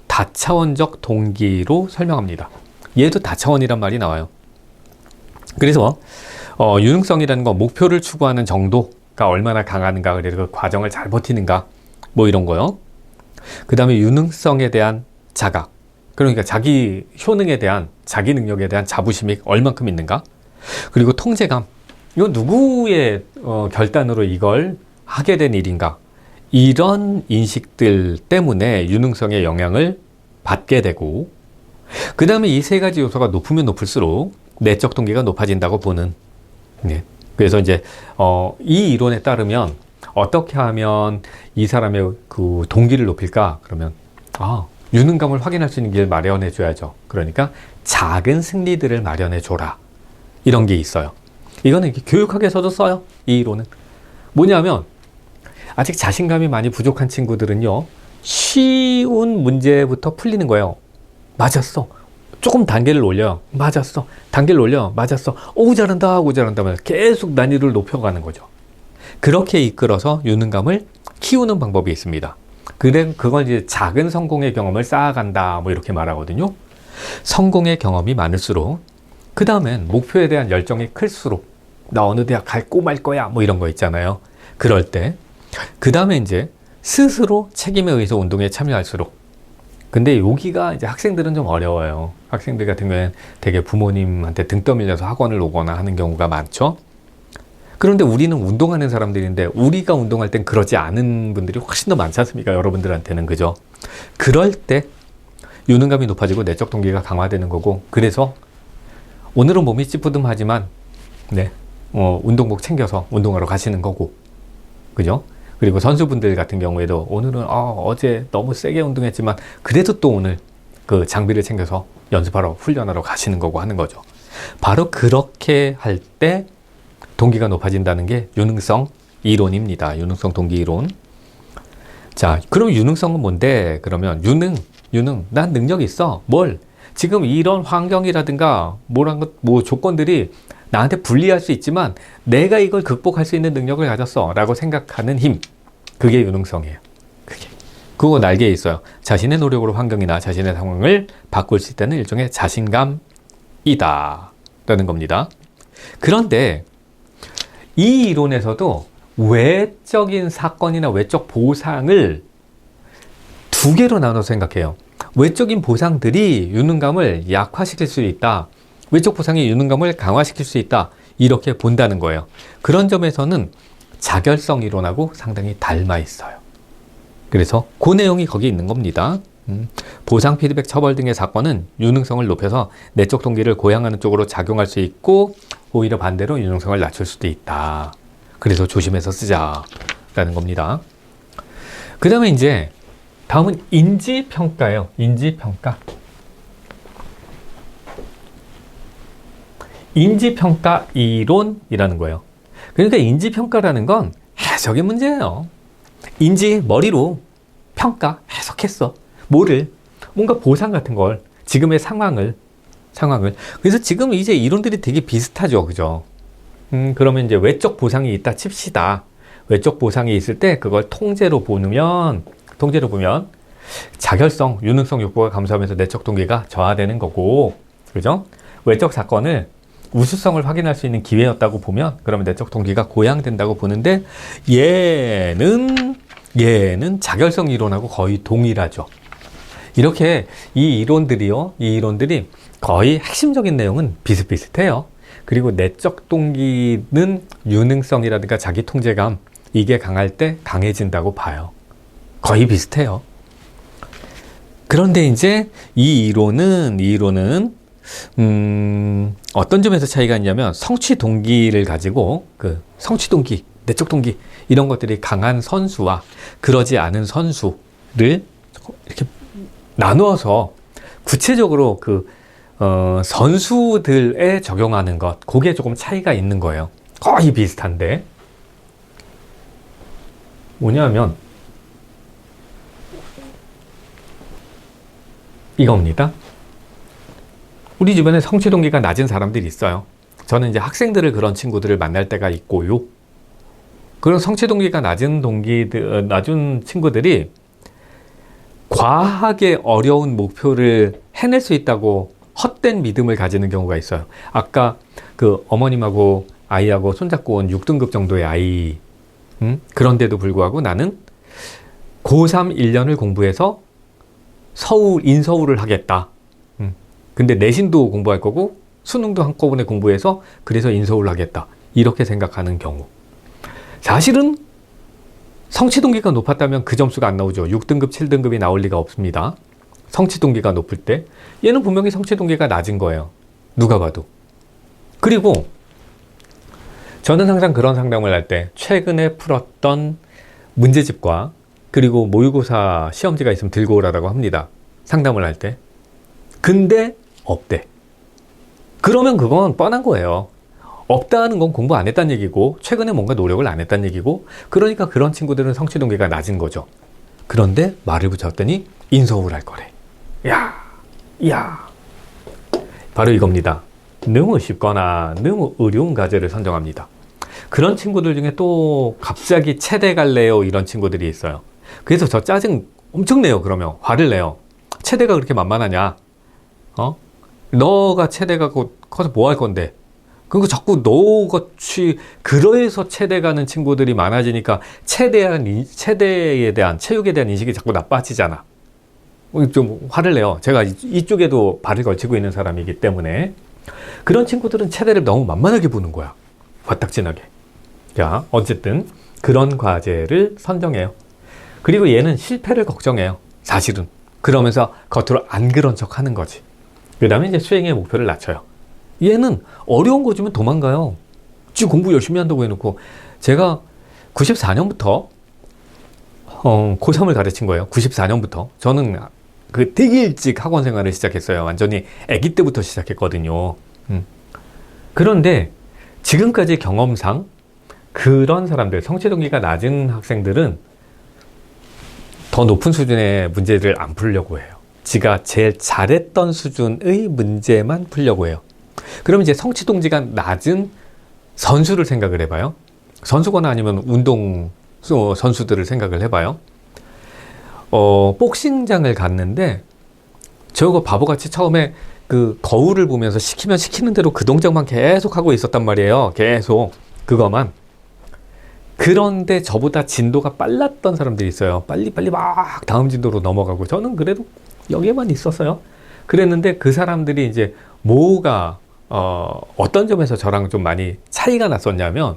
Speaker 1: 다차원적 동기로 설명합니다. 얘도 다차원이란 말이 나와요. 그래서 유능성이라는 건 목표를 추구하는 정도가 얼마나 강하는가, 그래서 그 과정을 잘 버티는가, 뭐 이런 거요. 그 다음에 유능성에 대한 자각, 그러니까 자기 효능에 대한, 자기 능력에 대한 자부심이 얼만큼 있는가. 그리고 통제감, 이거 누구의 결단으로 이걸 하게 된 일인가. 이런 인식들 때문에 유능성에 영향을 받게 되고, 그 다음에 이 세 가지 요소가 높으면 높을수록 내적 동기가 높아진다고 보는. 네. 그래서 이제 이 이론에 따르면 어떻게 하면 이 사람의 그 동기를 높일까? 그러면 유능감을 확인할 수 있는 길 마련해 줘야죠. 그러니까 작은 승리들을 마련해 줘라. 이런 게 있어요. 이거는 이렇게 교육학에서도 써요. 이 이론은. 뭐냐면 아직 자신감이 많이 부족한 친구들은요, 쉬운 문제부터 풀리는 거예요. 맞았어. 조금 단계를 올려요. 맞았어. 단계를 올려. 맞았어. 오, 잘한다. 오, 잘한다. 계속 난이도를 높여가는 거죠. 그렇게 이끌어서 유능감을 키우는 방법이 있습니다. 그건 이제 작은 성공의 경험을 쌓아간다. 뭐 이렇게 말하거든요. 성공의 경험이 많을수록, 그 다음엔 목표에 대한 열정이 클수록, 나 어느 대학 갈 거야. 뭐 이런 거 있잖아요. 그럴 때, 그 다음에 이제 스스로 책임에 의해서 운동에 참여할수록. 근데 여기가 이제 학생들은 좀 어려워요. 학생들 같은 경우에는 되게 부모님한테 등 떠밀려서 학원을 오거나 하는 경우가 많죠. 그런데 우리는 운동하는 사람들인데 우리가 운동할 땐 그러지 않은 분들이 훨씬 더 많지 않습니까? 여러분들한테는. 그죠? 그럴 때 유능감이 높아지고 내적 동기가 강화되는 거고, 그래서 오늘은 몸이 찌뿌둥하지만 운동복 챙겨서 운동하러 가시는 거고, 그죠? 그리고 선수분들 같은 경우에도 오늘은 어제 너무 세게 운동했지만 그래도 또 오늘 그 장비를 챙겨서 연습하러 훈련하러 가시는 거고 하는 거죠. 바로 그렇게 할 때 동기가 높아진다는 게 유능성 이론입니다. 유능성 동기 이론. 자, 그럼 유능성은 뭔데? 그러면 유능, 난 능력 있어. 뭘? 지금 이런 환경이라든가 뭐 조건들이 나한테 불리할 수 있지만 내가 이걸 극복할 수 있는 능력을 가졌어 라고 생각하는 힘, 그게 유능성이에요. 그거 날개에 있어요. 자신의 노력으로 환경이나 자신의 상황을 바꿀 수 있다는 일종의 자신감이다 라는 겁니다. 그런데 이 이론에서도 외적인 사건이나 외적 보상을 두 개로 나눠서 생각해요. 외적인 보상들이 유능감을 약화시킬 수 있다. 외적 보상이 유능감을 강화시킬 수 있다. 이렇게 본다는 거예요. 그런 점에서는 자결성 이론하고 상당히 닮아 있어요. 그래서 그 내용이 거기 있는 겁니다. 보상, 피드백, 처벌 등의 사건은 유능성을 높여서 내적 동기를 고양하는 쪽으로 작용할 수 있고, 오히려 반대로 유능성을 낮출 수도 있다. 그래서 조심해서 쓰자라는 겁니다. 그 다음에 이제 다음은 인지평가예요. 인지평가. 인지평가 이론이라는 거예요. 그러니까 인지평가라는 건 해석의 문제예요. 머리로 평가, 해석했어. 뭐를? 뭔가 보상 같은 걸, 지금의 상황을. 그래서 지금 이제 이론들이 되게 비슷하죠. 그죠? 그러면 이제 외적 보상이 있다 칩시다. 외적 보상이 있을 때 그걸 통째로 보면 자결성, 유능성 욕구가 감소하면서 내적 동기가 저하되는 거고, 그죠? 외적 사건을 우수성을 확인할 수 있는 기회였다고 보면 그러면 내적 동기가 고양된다고 보는데, 얘는 자결성 이론하고 거의 동일하죠. 이렇게 이 이론들이 거의 핵심적인 내용은 비슷비슷해요. 그리고 내적 동기는 유능성이라든가 자기 통제감, 이게 강할 때 강해진다고 봐요. 거의 비슷해요. 그런데 이제 이 이론은 어떤 점에서 차이가 있냐면, 성취 동기를 가지고 성취 동기, 내적 동기 이런 것들이 강한 선수와 그러지 않은 선수를 이렇게 나누어서 구체적으로 선수들에 적용하는 것, 그게 조금 차이가 있는 거예요. 거의 비슷한데 뭐냐면 이겁니다. 우리 주변에 성취 동기가 낮은 사람들이 있어요. 저는 이제 학생들을, 그런 친구들을 만날 때가 있고요. 그런 성취 동기가 낮은 친구들이 과하게 어려운 목표를 해낼 수 있다고 헛된 믿음을 가지는 경우가 있어요. 아까 어머님하고 아이하고 손잡고 온 6등급 정도의 아이, 그런데도 불구하고 나는 고3 1년을 공부해서 인서울을 하겠다. 근데 내신도 공부할 거고 수능도 한꺼번에 공부해서 그래서 인서울을 하겠다. 이렇게 생각하는 경우. 사실은 성취 동기가 높았다면 그 점수가 안 나오죠. 6등급, 7등급이 나올 리가 없습니다. 성취 동기가 높을 때. 얘는 분명히 성취 동기가 낮은 거예요. 누가 봐도. 그리고 저는 항상 그런 상담을 할 때 최근에 풀었던 문제집과 그리고 모의고사 시험지가 있으면 들고 오라고 합니다. 상담을 할 때. 근데 없대. 그러면 그건 뻔한 거예요. 없다는 건 공부 안 했다는 얘기고 최근에 뭔가 노력을 안 했다는 얘기고 그러니까 그런 친구들은 성취 동기가 낮은 거죠. 그런데 말을 붙였더니 인서울 할 거래. 야 바로 이겁니다. 너무 쉽거나 너무 어려운 과제를 선정합니다. 그런 친구들 중에 또 갑자기 체대 갈래요 이런 친구들이 있어요. 그래서 저 짜증 엄청 내요. 그러면 화를 내요. 체대가 그렇게 만만하냐? 너가 체대 가고 커서 뭐 할 건데? 그리고 자꾸 너같이 그래서 체대 가는 친구들이 많아지니까 체대에 대한 체육에 대한 인식이 자꾸 나빠지잖아. 좀 화를 내요. 제가 이쪽에도 발을 걸치고 있는 사람이기 때문에 그런 친구들은 체대를 너무 만만하게 보는 거야. 화딱지나게. 자, 어쨌든 그런 과제를 선정해요. 그리고 얘는 실패를 걱정해요. 사실은. 그러면서 겉으로 안 그런 척 하는 거지. 그 다음에 이제 수행의 목표를 낮춰요. 얘는 어려운 거 주면 도망가요. 지 공부 열심히 한다고 해놓고 제가 94년부터 고3을 가르친 거예요. 94년부터. 저는 그 되게 일찍 학원 생활을 시작했어요. 완전히 아기 때부터 시작했거든요. 그런데 지금까지 경험상 그런 사람들, 성취 동기가 낮은 학생들은 더 높은 수준의 문제를 안 풀려고 해요. 지가 제일 잘했던 수준의 문제만 풀려고 해요. 그럼 이제 성취 동기가 낮은 선수를 생각을 해봐요. 선수거나 아니면 운동 선수들을 생각을 해봐요. 복싱장을 갔는데 저거 바보같이 처음에 그 거울을 보면서 시키면 시키는 대로 그 동작만 계속 하고 있었단 말이에요. 계속 그거만. 그런데 저보다 진도가 빨랐던 사람들이 있어요. 빨리빨리 막 다음 진도로 넘어가고 저는 그래도 여기에만 있었어요. 그랬는데 그 사람들이 이제 뭐가 어떤 점에서 저랑 좀 많이 차이가 났었냐면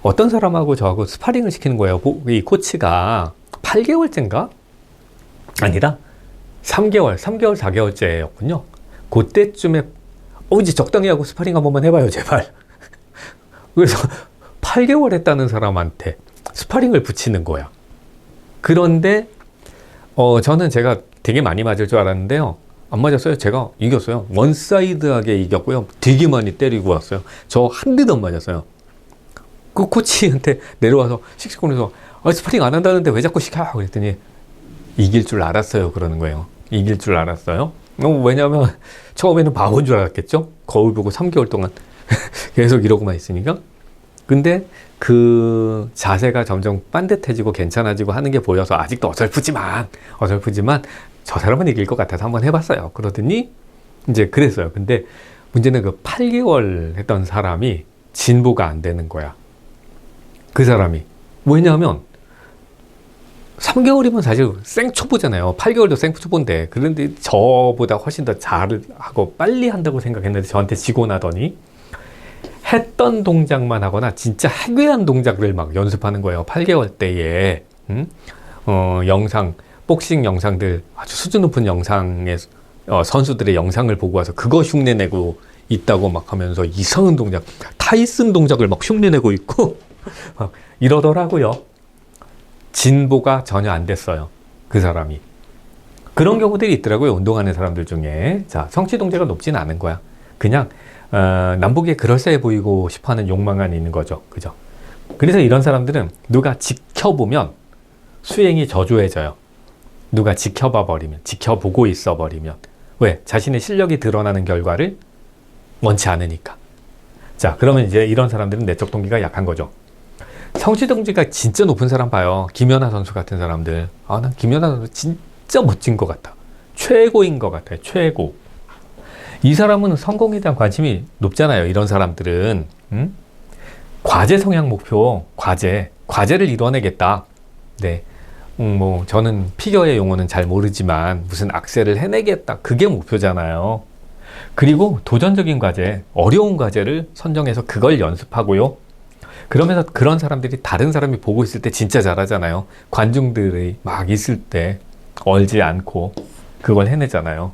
Speaker 1: 어떤 사람하고 저하고 스파링을 시키는 거예요. 이 코치가 8개월째인가? 아니다. 3개월, 4개월째였군요. 그때쯤에 이제 적당히 하고 스파링 한 번만 해봐요, 제발. 그래서 8개월 했다는 사람한테 스파링을 붙이는 거야. 그런데 저는 제가 되게 많이 맞을 줄 알았는데요. 안 맞았어요. 제가 이겼어요. 원사이드하게 이겼고요. 되게 많이 때리고 왔어요. 저 한 대도 안 맞았어요. 그 코치한테 내려와서 씩씩거리면서 스파링 안 한다는데 왜 자꾸 시켜? 그랬더니 이길 줄 알았어요. 그러는 거예요. 이길 줄 알았어요. 왜냐면 처음에는 바보인 줄 알았겠죠. 거울 보고 3개월 동안 계속 이러고만 있으니까. 근데 그 자세가 점점 반듯해지고 괜찮아지고 하는 게 보여서 아직도 어설프지만 저 사람은 이길 것 같아서 한번 해봤어요. 그러더니 이제 그랬어요. 근데 문제는 그 8개월 했던 사람이 진보가 안 되는 거야. 그 사람이. 왜냐하면 3개월이면 사실 생초보잖아요. 8개월도 생초보인데. 그런데 저보다 훨씬 더 잘하고 빨리 한다고 생각했는데 저한테 지고 나더니 했던 동작만 하거나 진짜 해괴한 동작을 막 연습하는 거예요. 8개월 때에 영상, 복싱 영상들 아주 수준 높은 영상의 선수들의 영상을 보고 와서 그거 흉내내고 있다고 막 하면서 이상한 동작, 타이슨 동작을 막 흉내내고 있고 이러더라고요. 진보가 전혀 안 됐어요. 그 사람이. 그런 경우들이 있더라고요. 운동하는 사람들 중에. 자, 성취 동작가 높지는 않은 거야. 그냥 남보기에 그럴싸해 보이고 싶어하는 욕망만 있는 거죠. 그죠? 그래서 이런 사람들은 누가 지켜보면 수행이 저조해져요. 누가 지켜봐 버리면, 지켜보고 있어 버리면. 왜? 자신의 실력이 드러나는 결과를 원치 않으니까. 자, 그러면 이제 이런 사람들은 내적 동기가 약한 거죠. 성취 동기가 진짜 높은 사람 봐요. 김연아 선수 같은 사람들. 난 김연아 선수 진짜 멋진 것 같아. 최고인 것 같아요. 최고. 이 사람은 성공에 대한 관심이 높잖아요. 이런 사람들은. 과제 성향 목표, 과제를 이뤄내겠다. 네. 저는 피겨의 용어는 잘 모르지만 무슨 악셀을 해내겠다. 그게 목표잖아요. 그리고 도전적인 과제, 어려운 과제를 선정해서 그걸 연습하고요. 그러면서 그런 사람들이 다른 사람이 보고 있을 때 진짜 잘하잖아요. 관중들이 막 있을 때 얼지 않고 그걸 해내잖아요.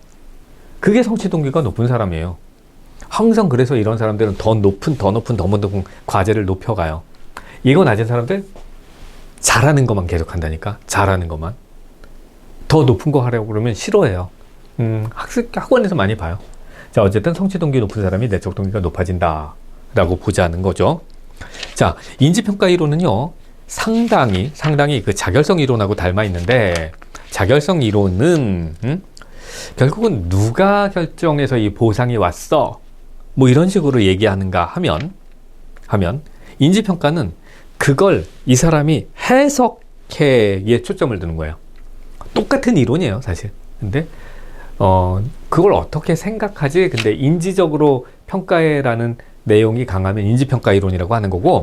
Speaker 1: 그게 성취 동기가 높은 사람이에요. 항상 그래서 이런 사람들은 더 높은 과제를 높여가요. 이거 낮은 사람들 잘하는 것만 계속 한다니까. 잘하는 것만. 더 높은 거 하려고 그러면 싫어해요. 학원에서 많이 봐요. 자, 어쨌든 성취 동기 높은 사람이 내적 동기가 높아진다 라고 보자는 거죠. 자, 인지평가 이론은요, 상당히 그 자결성 이론하고 닮아 있는데, 자결성 이론은 결국은 누가 결정해서 이 보상이 왔어? 뭐 이런 식으로 얘기하는가 하면 인지평가는 그걸 이 사람이 해석해에 초점을 두는 거예요. 똑같은 이론이에요, 사실. 근데 그걸 어떻게 생각하지? 근데 인지적으로 평가해라는 내용이 강하면 인지평가 이론이라고 하는 거고,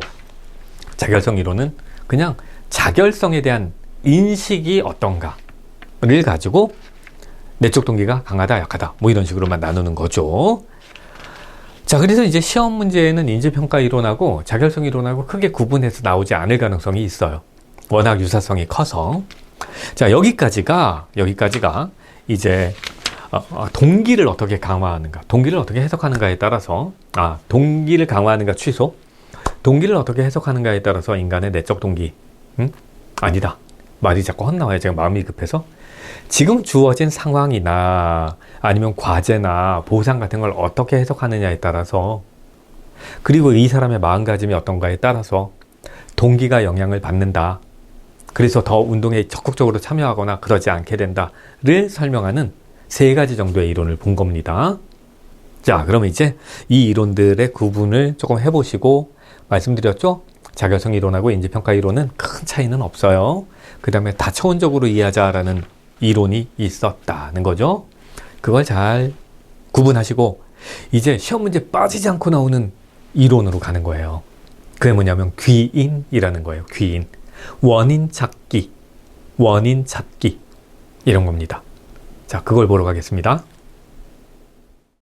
Speaker 1: 자결성 이론은 그냥 자결성에 대한 인식이 어떤가를 가지고 내적 동기가 강하다, 약하다, 뭐 이런 식으로만 나누는 거죠. 자, 그래서 이제 시험 문제에는 인지평가 이론하고 자결성 이론하고 크게 구분해서 나오지 않을 가능성이 있어요. 워낙 유사성이 커서. 자, 여기까지가 이제 동기를 어떻게 강화하는가, 동기를 어떻게 해석하는가에 따라서, 동기를 강화하는가 취소, 동기를 어떻게 해석하는가에 따라서 인간의 내적 동기, 아니다. 말이 자꾸 헛나와요. 제가 마음이 급해서. 지금 주어진 상황이나 아니면 과제나 보상 같은 걸 어떻게 해석하느냐에 따라서, 그리고 이 사람의 마음가짐이 어떤가에 따라서 동기가 영향을 받는다. 그래서 더 운동에 적극적으로 참여하거나 그러지 않게 된다를 설명하는 3가지 정도의 이론을 본 겁니다. 자, 그럼 이제 이 이론들의 구분을 조금 해보시고, 말씀드렸죠? 자결성 이론하고 인지평가 이론은 큰 차이는 없어요. 그 다음에 다차원적으로 이해하자라는 이론이 있었다는 거죠. 그걸 잘 구분하시고 이제 시험 문제 빠지지 않고 나오는 이론으로 가는 거예요. 그게 뭐냐면 귀인이라는 거예요. 귀인. 원인 찾기 이런 겁니다. 자, 그걸 보러 가겠습니다.